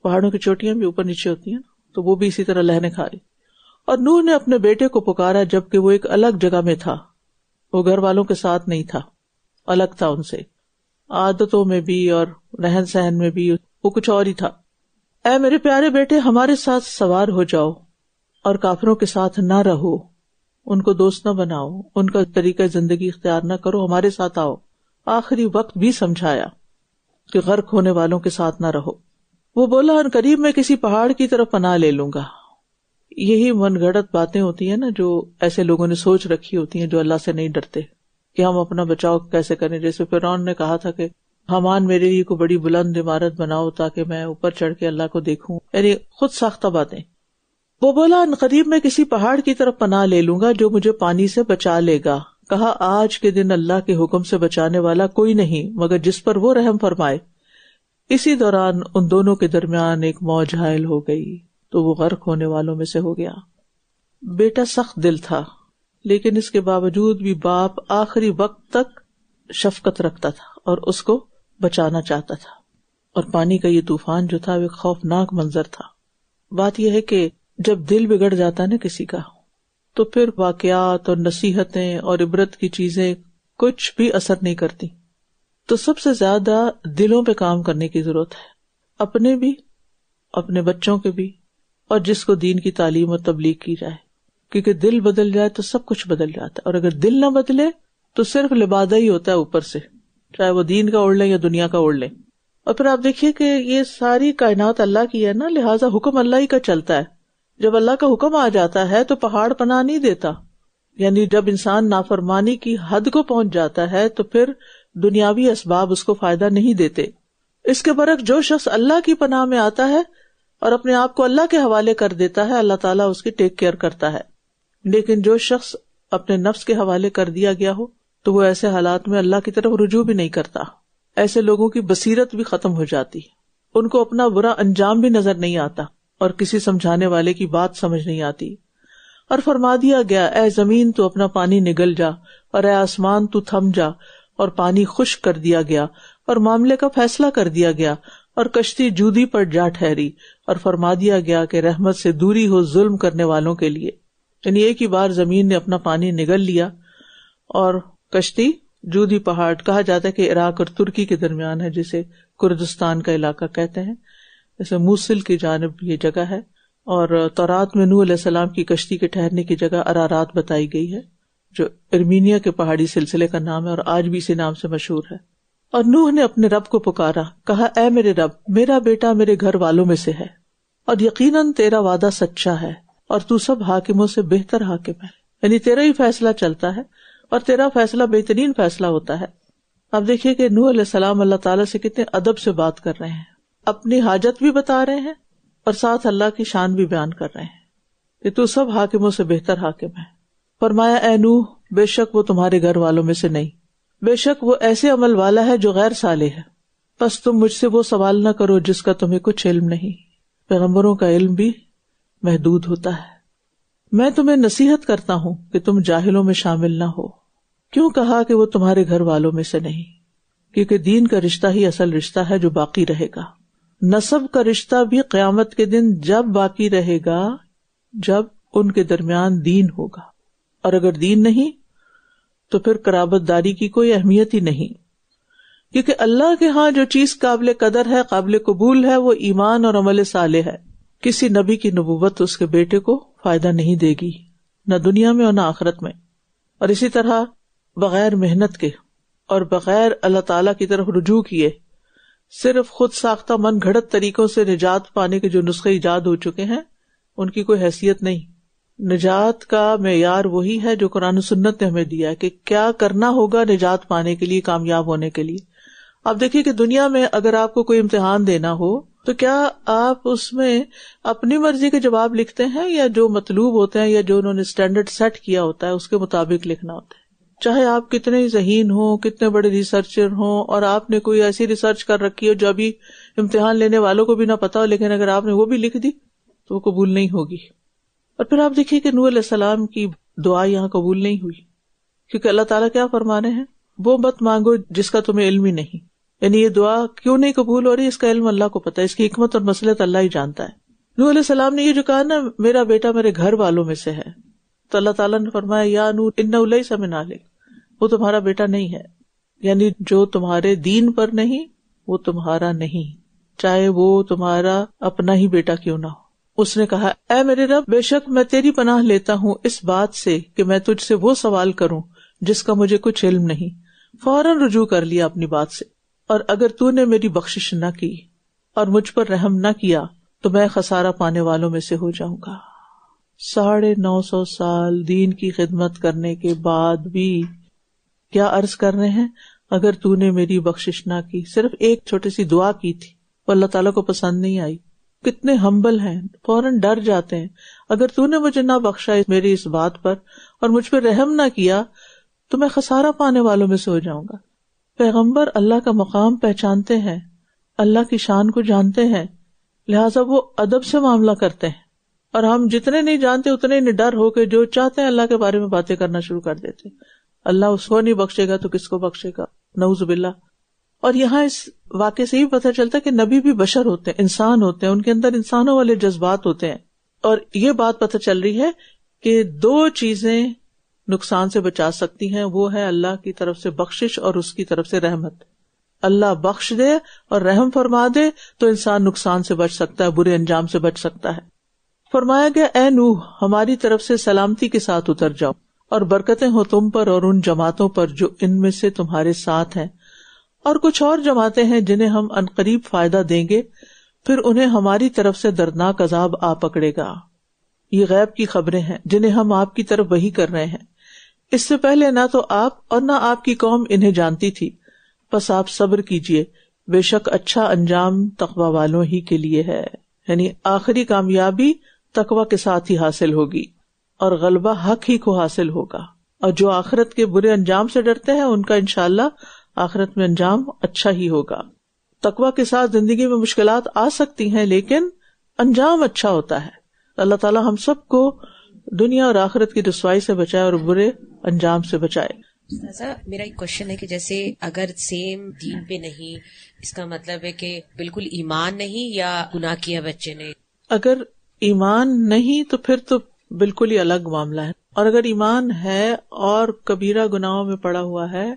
پہاڑوں کی چوٹیاں بھی اوپر نیچے ہوتی ہیں تو وہ بھی اسی طرح لہریں کھا رہی. اور نوح نے اپنے بیٹے کو پکارا جبکہ وہ ایک الگ جگہ میں تھا، وہ گھر والوں کے ساتھ نہیں تھا، الگ تھا ان سے، عادتوں میں بھی اور رہن سہن میں بھی وہ کچھ اور ہی تھا. اے میرے پیارے بیٹے، ہمارے ساتھ سوار ہو جاؤ اور کافروں کے ساتھ نہ رہو، ان کو دوست نہ بناؤ، ان کا طریقہ زندگی اختیار نہ کرو، ہمارے ساتھ آؤ. آخری وقت بھی سمجھایا کہ غرق ہونے والوں کے ساتھ نہ رہو. وہ بولا ان قریب میں کسی پہاڑ کی طرف پناہ لے لوں گا. یہی من گھڑت باتیں ہوتی ہیں نا جو ایسے لوگوں نے سوچ رکھی ہوتی ہیں جو اللہ سے نہیں ڈرتے کہ ہم اپنا بچاؤ کیسے کریں. جیسے فرعون نے کہا تھا کہ حامان میرے لیے کوئی بڑی بلند عمارت بناؤ تاکہ میں اوپر چڑھ کے اللہ کو دیکھوں، یعنی خود ساختہ باتیں. وہ بولا ان قریب میں کسی پہاڑ کی طرف پناہ لے لوں گا جو مجھے پانی سے بچا لے گا. کہا آج کے دن اللہ کے حکم سے بچانے والا کوئی نہیں مگر جس پر وہ رحم فرمائے. اسی دوران ان دونوں کے درمیان ایک موج حائل ہو گئی تو وہ غرق ہونے والوں میں سے ہو گیا. بیٹا سخت دل تھا لیکن اس کے باوجود بھی باپ آخری وقت تک شفقت رکھتا تھا اور اس کو بچانا چاہتا تھا. اور پانی کا یہ طوفان جو تھا وہ ایک خوفناک منظر تھا. بات یہ ہے کہ جب دل بگڑ جاتا ہے نا کسی کا تو پھر واقعات اور نصیحتیں اور عبرت کی چیزیں کچھ بھی اثر نہیں کرتی. تو سب سے زیادہ دلوں پہ کام کرنے کی ضرورت ہے، اپنے بھی، اپنے بچوں کے بھی، اور جس کو دین کی تعلیم اور تبلیغ کی جائے. کیونکہ دل بدل جائے تو سب کچھ بدل جاتا ہے، اور اگر دل نہ بدلے تو صرف لبادہ ہی ہوتا ہے اوپر سے، چاہے وہ دین کا اوڑھ لیں یا دنیا کا اوڑھ لیں. اور پھر آپ دیکھیے کہ یہ ساری کائنات اللہ کی ہے نا، لہٰذا حکم اللہ ہی کا چلتا ہے. جب اللہ کا حکم آ جاتا ہے تو پہاڑ پناہ نہیں دیتا. یعنی جب انسان نافرمانی کی حد کو پہنچ جاتا ہے تو پھر دنیاوی اسباب اس کو فائدہ نہیں دیتے. اس کے برعکس جو شخص اللہ کی پناہ میں آتا ہے اور اپنے آپ کو اللہ کے حوالے کر دیتا ہے، اللہ تعالیٰ اس کی ٹیک کیئر کرتا ہے. لیکن جو شخص اپنے نفس کے حوالے کر دیا گیا ہو تو وہ ایسے حالات میں اللہ کی طرف رجوع بھی نہیں کرتا. ایسے لوگوں کی بصیرت بھی ختم ہو جاتی، ان کو اپنا برا انجام بھی نظر نہیں آتا اور کسی سمجھانے والے کی بات سمجھ نہیں آتی. اور فرما دیا گیا اے زمین تو اپنا پانی نگل جا، اور اے آسمان تو تھم جا، اور پانی خشک کر دیا گیا اور معاملے کا فیصلہ کر دیا گیا، اور کشتی جودی پر جا ٹھہری. اور فرما دیا گیا کہ رحمت سے دوری ہو ظلم کرنے والوں کے لیے. یعنی ایک ہی بار زمین نے اپنا پانی نگل لیا اور کشتی جودی پہاڑ کہا جاتا ہے کہ عراق اور ترکی کے درمیان ہے، جسے کردستان کا علاقہ کہتے ہیں، جیسے موصل کی جانب یہ جگہ ہے. اور تورات میں نوح علیہ السلام کی کشتی کے ٹھہرنے کی جگہ ارارات بتائی گئی ہے جو ارمینیا کے پہاڑی سلسلے کا نام ہے اور آج بھی اسی نام سے مشہور ہے. اور نوح نے اپنے رب کو پکارا، کہا اے میرے رب، میرا بیٹا میرے گھر والوں میں سے ہے اور یقیناً تیرا وعدہ سچا ہے اور تو سب حاکموں سے بہتر حاکم ہے. یعنی تیرا ہی فیصلہ چلتا ہے اور تیرا فیصلہ بہترین فیصلہ ہوتا ہے. اب دیکھیے کہ نوح علیہ السلام اللہ تعالیٰ سے کتنے ادب سے بات کر رہے ہیں، اپنی حاجت بھی بتا رہے ہیں اور ساتھ اللہ کی شان بھی بیان کر رہے ہیں کہ تو سب حاکموں سے بہتر حاکم ہے. فرمایا اے نوح، بے شک وہ تمہارے گھر والوں میں سے نہیں، بے شک وہ ایسے عمل والا ہے جو غیر صالح ہے، پس تم مجھ سے وہ سوال نہ کرو جس کا تمہیں کچھ علم نہیں. پیغمبروں کا علم بھی محدود ہوتا ہے. میں تمہیں نصیحت کرتا ہوں کہ تم جاہلوں میں شامل نہ ہو. کیوں کہا کہ وہ تمہارے گھر والوں میں سے نہیں؟ کیونکہ دین کا رشتہ ہی اصل رشتہ ہے جو باقی رہے گا. نسب کا رشتہ بھی قیامت کے دن جب باقی رہے گا جب ان کے درمیان دین ہوگا، اور اگر دین نہیں تو پھر قرابت داری کی کوئی اہمیت ہی نہیں. کیونکہ اللہ کے ہاں جو چیز قابل قدر ہے، قابل قبول ہے، وہ ایمان اور عمل صالح ہے. کسی نبی کی نبوت اس کے بیٹے کو فائدہ نہیں دے گی، نہ دنیا میں اور نہ آخرت میں. اور اسی طرح بغیر محنت کے اور بغیر اللہ تعالیٰ کی طرف رجوع کیے صرف خود ساختہ من گھڑت طریقوں سے نجات پانے کے جو نسخے ایجاد ہو چکے ہیں ان کی کوئی حیثیت نہیں. نجات کا معیار وہی ہے جو قرآن و سنت نے ہمیں دیا ہے کہ کیا کرنا ہوگا نجات پانے کے لیے، کامیاب ہونے کے لیے. آپ دیکھیے کہ دنیا میں اگر آپ کو کوئی امتحان دینا ہو تو کیا آپ اس میں اپنی مرضی کے جواب لکھتے ہیں یا جو مطلوب ہوتے ہیں یا جو انہوں نے اسٹینڈرڈ سیٹ کیا ہوتا ہے اس کے مطابق لکھنا ہوتا ہے؟ چاہے آپ کتنے ذہین ہوں، کتنے بڑے ریسرچر ہوں، اور آپ نے کوئی ایسی ریسرچ کر رکھی ہو جو ابھی امتحان لینے والوں کو بھی نہ پتا ہو، لیکن اگر آپ نے وہ بھی لکھ دی تو وہ قبول نہیں ہوگی. اور پھر آپ دیکھیے کہ نوح علیہ السلام کی دعا یہاں قبول نہیں ہوئی، کیونکہ اللہ تعالیٰ کیا فرمانے ہیں، وہ مت مانگو جس کا تمہیں علم ہی نہیں. یعنی یہ دعا کیوں نہیں قبول ہو رہی، اس کا علم اللہ کو پتا ہے، اس کی حکمت اور مصلحت اللہ ہی جانتا ہے. نوح علیہ السلام نے یہ جو کہا نا میرا بیٹا میرے گھر والوں میں سے ہے، تو اللہ تعالیٰ نے فرمایا یا نوح انہ لیس من اہلک، وہ تمہارا بیٹا نہیں ہے. یعنی جو تمہارے دین پر نہیں وہ تمہارا نہیں، چاہے وہ تمہارا اپنا ہی بیٹا کیوں نہ ہو. اس نے کہا اے میرے رب، بے شک میں تیری پناہ لیتا ہوں اس بات سے کہ میں تجھ سے وہ سوال کروں جس کا مجھے کچھ علم نہیں. فوراً رجوع کر لیا اپنی بات سے، اور اگر تو نے میری بخشش نہ کی اور مجھ پر رحم نہ کیا تو میں خسارہ پانے والوں میں سے ہو جاؤں گا. 950 سال دین کی خدمت کرنے کے بعد بھی کیا عرض کر رہے ہیں، اگر تو نے میری بخشش نہ کی. صرف ایک چھوٹی سی دعا کی تھی، وہ اللہ تعالیٰ کو پسند نہیں آئی. کتنے ہمبل ہیں، فوراً ڈر جاتے ہیں. اگر تو نے مجھے نہ بخشا میری اس بات پر اور مجھ پہ رحم نہ کیا تو میں خسارہ پانے والوں میں سے ہو جاؤں گا. پیغمبر اللہ کا مقام پہچانتے ہیں، اللہ کی شان کو جانتے ہیں، لہٰذا وہ ادب سے معاملہ کرتے ہیں. اور ہم جتنے نہیں جانتے اتنے نڈر ہو کے جو چاہتے ہیں اللہ کے بارے میں باتیں کرنا شروع کر دیتے. اللہ اس کو نہیں بخشے گا تو کس کو بخشے گا، نعوذ باللہ. اور یہاں اس واقعے سے ہی پتہ چلتا ہے کہ نبی بھی بشر ہوتے ہیں، انسان ہوتے ہیں، ان کے اندر انسانوں والے جذبات ہوتے ہیں. اور یہ بات پتہ چل رہی ہے کہ 2 چیزیں نقصان سے بچا سکتی ہیں، وہ ہے اللہ کی طرف سے بخشش اور اس کی طرف سے رحمت. اللہ بخش دے اور رحم فرما دے تو انسان نقصان سے بچ سکتا ہے، برے انجام سے بچ سکتا ہے. فرمایا گیا اے نوح، ہماری طرف سے سلامتی کے ساتھ اتر جاؤ اور برکتیں ہو تم پر اور ان جماعتوں پر جو ان میں سے تمہارے ساتھ ہیں، اور کچھ اور جماعتیں ہیں جنہیں ہم عنقریب فائدہ دیں گے، پھر انہیں ہماری طرف سے دردناک عذاب آ پکڑے گا. یہ غیب کی خبریں ہیں جنہیں ہم آپ کی طرف وحی کر رہے ہیں. اس سے پہلے نہ تو آپ اور نہ آپ کی قوم انہیں جانتی تھی، بس آپ صبر کیجئے، بے شک اچھا انجام تقوی والوں ہی کے لیے ہے. یعنی آخری کامیابی تقوی کے ساتھ ہی حاصل ہوگی اور غلبہ حق ہی کو حاصل ہوگا. اور جو آخرت کے برے انجام سے ڈرتے ہیں ان کا انشاءاللہ آخرت میں انجام اچھا ہی ہوگا. تقوی کے ساتھ زندگی میں مشکلات آ سکتی ہیں لیکن انجام اچھا ہوتا ہے. اللہ تعالیٰ ہم سب کو دنیا اور آخرت کی رسوائی سے بچائے اور برے انجام سے بچائے.
میرا ایک کوشچن ہے کہ جیسے اگر سیم دین پہ نہیں، اس کا مطلب ہے کہ بالکل ایمان نہیں یا گناہ کیا بچے نے؟
اگر ایمان نہیں تو پھر تو بالکل ہی الگ معاملہ ہے، اور اگر ایمان ہے اور کبیرہ گناہوں میں پڑا ہوا ہے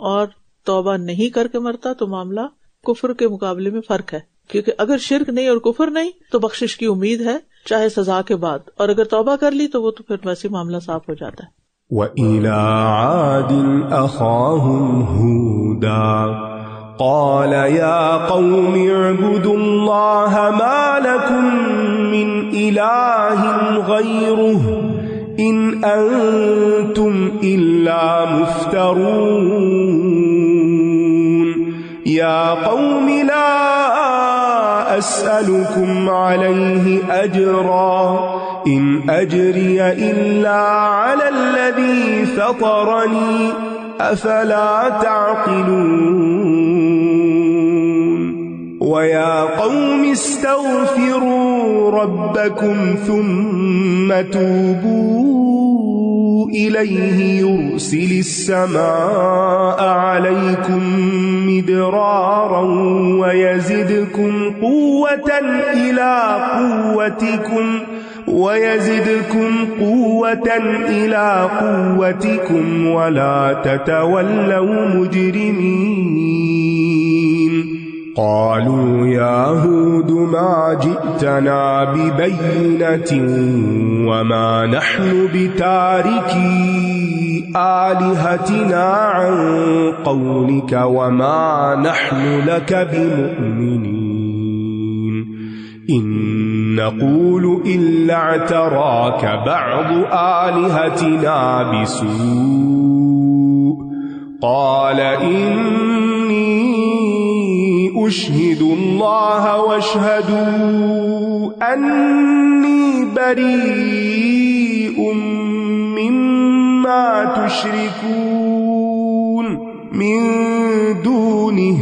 اور توبہ نہیں کر کے مرتا تو معاملہ کفر کے مقابلے میں فرق ہے. کیونکہ اگر شرک نہیں اور کفر نہیں تو بخشش کی امید ہے چاہے سزا کے بعد، اور اگر توبہ کر لی تو وہ تو پھر ویسے معاملہ صاف ہو جاتا ہے.
وَإِلَىٰ عَادٍ أَخَاهُمْ هُودًا قَالَ يَا قَوْمِ اعْبُدُوا اللَّهَ مَا لَكُم مِّنْ إِلَٰهٍ غَيْرُهُ إِنْ أَنتُمْ إِلَّا مُفْتَرُونَ يَا قَوْمِ لَا أَسْأَلُكُمْ عَلَيْهِ أَجْرًا إِنْ أَجْرِيَ إِلَّا عَلَى الَّذِي فَطَرَنِي أَفَلَا تَعْقِلُونَ وَيَا قَوْمِ اسْتَغْفِرُوا رَبَّكُمْ ثُمَّ تُوبُوا إِلَيْهِ يُرْسِلِ السَّمَاءَ عَلَيْكُمْ مِدْرَارًا وَيَزِدْكُمْ قُوَّةً إِلَىٰ قُوَّتِكُمْ وَلَا تَتَوَلَّوْا مُجْرِمِينَ. قَالُوا يَا هُودُ مَا جِئْتَنَا بِبَيِّنَةٍ وَمَا نَحْنُ بِتَارِكِي آلِهَتِنَا عَن قَوْلِكَ وَمَا نَحْنُ لَكَ بِمُؤْمِنِينَ إِن نقول إلا اعتراك بعض آلهتنا بسوء قال إني أشهد الله واشهدوا أني بريء مما تشركون من دونه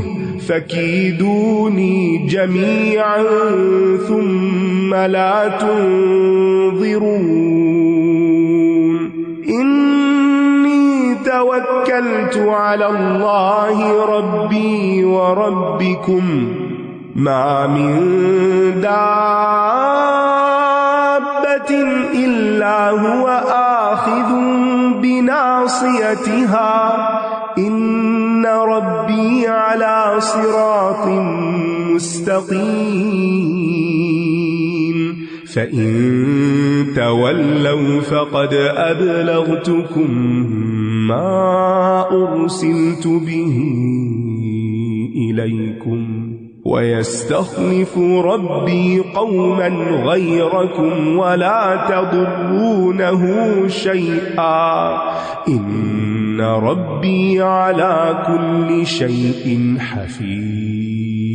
فكيدوني جميعا ثم لا تنظرون إني توكلت على الله ربي وربكم ما من دابة إلا هو آخذ بناصيتها إن ربي على صراط مستقيم فإن تولوا فقد أبلغتكم ما أرسلت به إليكم ويستخلف ربي قوما غيركم ولا تضرونه شيئا إن ربي على كل شيء حفيظ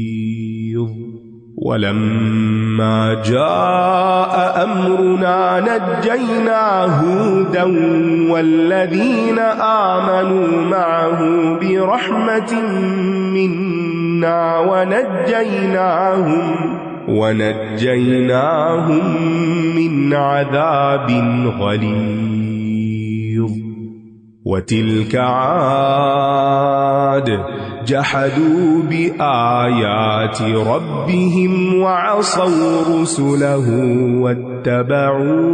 ولما جاء أمرنا نجينا هودا والذين آمنوا معه برحمة منا ونجيناهم من عذاب غليظ وتلك عاد جحدوا بآيات ربهم وعصوا رسله واتبعوا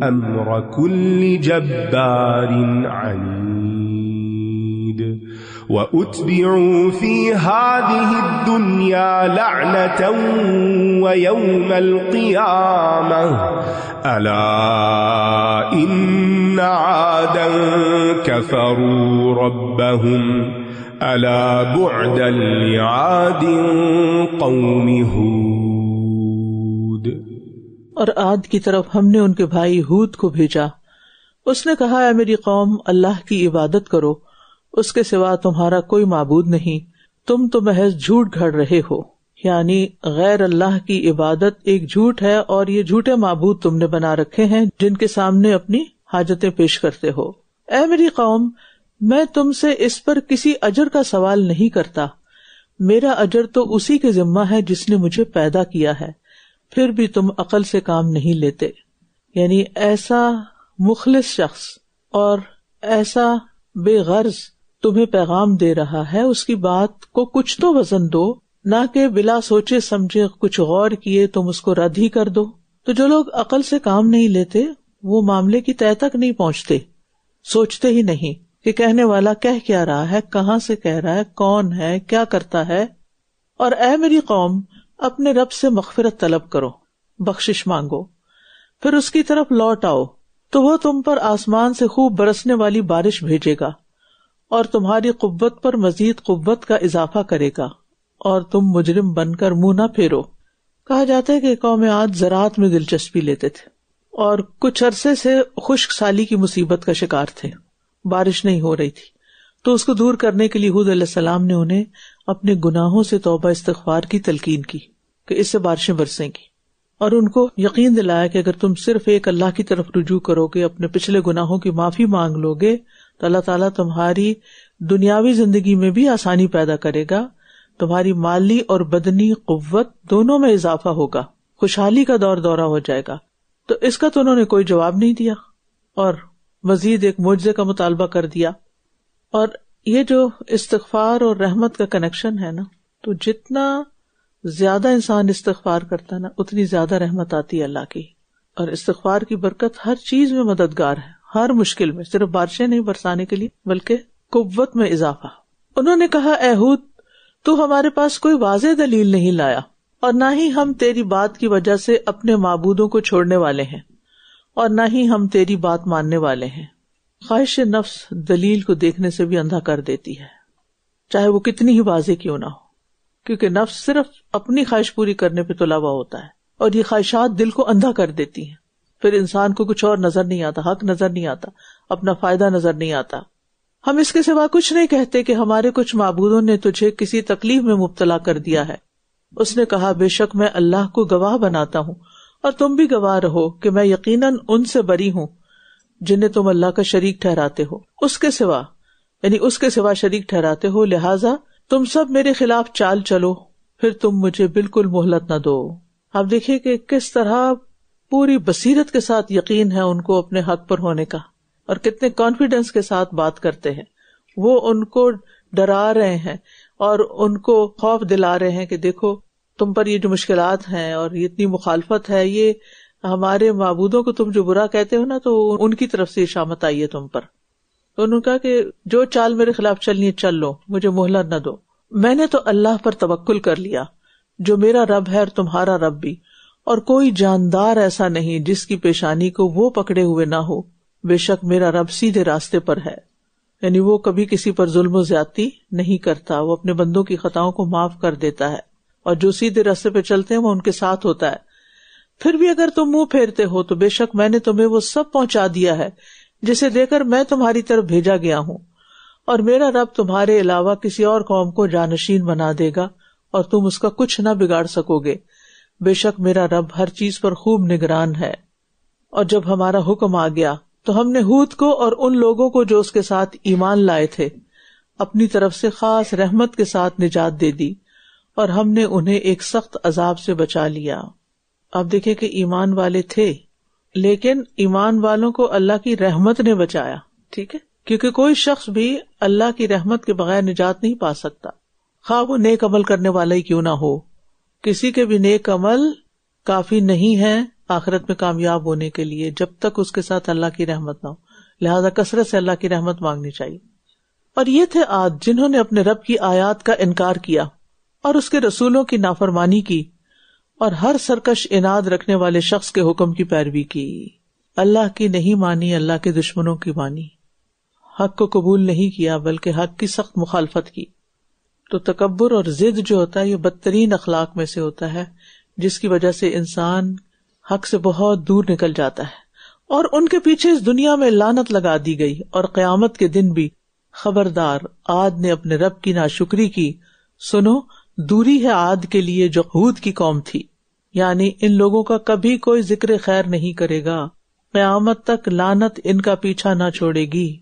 أمر كل جبار عنيد وأتبعوا في هذه الدنيا لعنة ويوم القيامة ألا إن عادا كفروا ربهم ألا بعدا لعاد قوم هود.
اور عاد کی طرف ہم نے ان کے بھائی ہود کو بھیجا. اس نے کہا اے میری قوم اللہ کی عبادت کرو، اس کے سوا تمہارا کوئی معبود نہیں، تم تو محض جھوٹ گھڑ رہے ہو. یعنی غیر اللہ کی عبادت ایک جھوٹ ہے اور یہ جھوٹے معبود تم نے بنا رکھے ہیں جن کے سامنے اپنی حاجتیں پیش کرتے ہو. اے میری قوم میں تم سے اس پر کسی اجر کا سوال نہیں کرتا، میرا اجر تو اسی کے ذمہ ہے جس نے مجھے پیدا کیا ہے، پھر بھی تم عقل سے کام نہیں لیتے. یعنی ایسا مخلص شخص اور ایسا بے غرض تمہیں پیغام دے رہا ہے، اس کی بات کو کچھ تو وزن دو، نہ کہ بلا سوچے سمجھے کچھ غور کیے تم اس کو رد ہی کر دو. تو جو لوگ عقل سے کام نہیں لیتے وہ معاملے کی تہ تک نہیں پہنچتے، سوچتے ہی نہیں کہ کہنے والا کہہ کیا رہا ہے، کہاں سے کہہ رہا ہے، کون ہے، کیا کرتا ہے. اور اے میری قوم اپنے رب سے مغفرت طلب کرو، بخشش مانگو، پھر اس کی طرف لوٹ آؤ تو وہ تم پر آسمان سے خوب برسنے والی بارش بھیجے گا اور تمہاری قوت پر مزید قوت کا اضافہ کرے گا اور تم مجرم بن کر منہ نہ پھیرو. کہا جاتا ہے کہ قوم عاد زراعت میں دلچسپی لیتے تھے اور کچھ عرصے سے خشک سالی کی مصیبت کا شکار تھے، بارش نہیں ہو رہی تھی، تو اس کو دور کرنے کے لیے ہود علیہ السلام نے انہیں اپنے گناہوں سے توبہ استغفار کی تلقین کی کہ اس سے بارشیں برسیں گی، اور ان کو یقین دلایا کہ اگر تم صرف ایک اللہ کی طرف رجوع کرو گے، اپنے پچھلے گناہوں کی معافی مانگ لو گے تو اللہ تعالیٰ تمہاری دنیاوی زندگی میں بھی آسانی پیدا کرے گا، تمہاری مالی اور بدنی قوت دونوں میں اضافہ ہوگا، خوشحالی کا دور دورہ ہو جائے گا. تو اس کا تو انہوں نے کوئی جواب نہیں دیا اور مزید ایک معجزے کا مطالبہ کر دیا. اور یہ جو استغفار اور رحمت کا کنیکشن ہے نا، تو جتنا زیادہ انسان استغفار کرتا ہے نا اتنی زیادہ رحمت آتی ہے اللہ کی. اور استغفار کی برکت ہر چیز میں مددگار ہے، ہر مشکل میں، صرف بارشیں نہیں برسانے کے لیے بلکہ قوت میں اضافہ. انہوں نے کہا اے ہود تو ہمارے پاس کوئی واضح دلیل نہیں لایا اور نہ ہی ہم تیری بات کی وجہ سے اپنے معبودوں کو چھوڑنے والے ہیں اور نہ ہی ہم تیری بات ماننے والے ہیں. خواہش نفس دلیل کو دیکھنے سے بھی اندھا کر دیتی ہے، چاہے وہ کتنی ہی واضح کیوں نہ ہو، کیونکہ نفس صرف اپنی خواہش پوری کرنے پہ تلا ہوا ہوتا ہے اور یہ خواہشات دل کو اندھا کر دیتی ہیں. پھر انسان کو کچھ اور نظر نہیں آتا، حق نظر نہیں آتا، اپنا فائدہ نظر نہیں آتا. ہم اس کے سوا کچھ نہیں کہتے کہ ہمارے کچھ معبودوں نے تجھے کسی تکلیف میں مبتلا کر دیا ہے. اس نے کہا بے شک میں اللہ کو گواہ بناتا ہوں اور تم بھی گواہ رہو کہ میں یقیناً ان سے بری ہوں جنہیں تم اللہ کا شریک ٹھہراتے ہو، اس کے سوا شریک ٹھہراتے ہو، لہٰذا تم سب میرے خلاف چال چلو، پھر تم مجھے بالکل مہلت نہ دو. آپ دیکھیے کہ کس طرح پوری بصیرت کے ساتھ یقین ہے ان کو اپنے حق پر ہونے کا، اور کتنے کانفیڈنس کے ساتھ بات کرتے ہیں. وہ ان کو ڈرا رہے ہیں اور ان کو خوف دلا رہے ہیں کہ دیکھو تم پر یہ جو مشکلات ہیں اور یہ اتنی مخالفت ہے، یہ ہمارے معبودوں کو تم جو برا کہتے ہو نا، تو ان کی طرف سے شامت آئی ہے تم پر. تو انہوں نے کہا کہ جو چال میرے خلاف چلنی ہے چل لو، مجھے مہلت نہ دو. میں نے تو اللہ پر توکل کر لیا جو میرا رب ہے اور تمہارا رب بھی، اور کوئی جاندار ایسا نہیں جس کی پیشانی کو وہ پکڑے ہوئے نہ ہو. بے شک میرا رب سیدھے راستے پر ہے، یعنی وہ کبھی کسی پر ظلم و زیادتی نہیں کرتا، وہ اپنے بندوں کی خطاؤں کو معاف کر دیتا ہے، اور جو سیدھے راستے پہ چلتے ہیں وہ ان کے ساتھ ہوتا ہے. پھر بھی اگر تم منہ پھیرتے ہو تو بے شک میں نے تمہیں وہ سب پہنچا دیا ہے جسے دے کر میں تمہاری طرف بھیجا گیا ہوں، اور میرا رب تمہارے علاوہ کسی اور قوم کو جانشین بنا دے گا اور تم اس کا کچھ نہ بگاڑ سکو گے. بے شک میرا رب ہر چیز پر خوب نگران ہے. اور جب ہمارا حکم آ گیا تو ہم نے ہود کو اور ان لوگوں کو جو اس کے ساتھ ایمان لائے تھے اپنی طرف سے خاص رحمت کے ساتھ نجات دے دی، اور ہم نے انہیں ایک سخت عذاب سے بچا لیا. آپ دیکھیں کہ ایمان والے تھے، لیکن ایمان والوں کو اللہ کی رحمت نے بچایا. ٹھیک ہے، کیونکہ کوئی شخص بھی اللہ کی رحمت کے بغیر نجات نہیں پا سکتا، خواہ وہ نیک عمل کرنے والا ہی کیوں نہ ہو. کسی کے بھی نیک عمل کافی نہیں ہے آخرت میں کامیاب ہونے کے لیے جب تک اس کے ساتھ اللہ کی رحمت نہ ہو. لہذا کثرت سے اللہ کی رحمت مانگنی چاہیے. اور یہ تھے عاد جنہوں نے اپنے رب کی آیات کا انکار کیا اور اس کے رسولوں کی نافرمانی کی، اور ہر سرکش عناد رکھنے والے شخص کے حکم کی پیروی کی. اللہ کی نہیں مانی، اللہ کے دشمنوں کی مانی. حق کو قبول نہیں کیا بلکہ حق کی سخت مخالفت کی. تو تکبر اور ضد جو ہوتا ہے یہ بدترین اخلاق میں سے ہوتا ہے، جس کی وجہ سے انسان حق سے بہت دور نکل جاتا ہے. اور ان کے پیچھے اس دنیا میں لعنت لگا دی گئی، اور قیامت کے دن بھی. خبردار، عاد نے اپنے رب کی ناشکری کی. سنو، دوری ہے عاد کے لیے جو ہود کی قوم تھی، یعنی ان لوگوں کا کبھی کوئی ذکر خیر نہیں کرے گا، قیامت تک لعنت ان کا پیچھا نہ چھوڑے گی.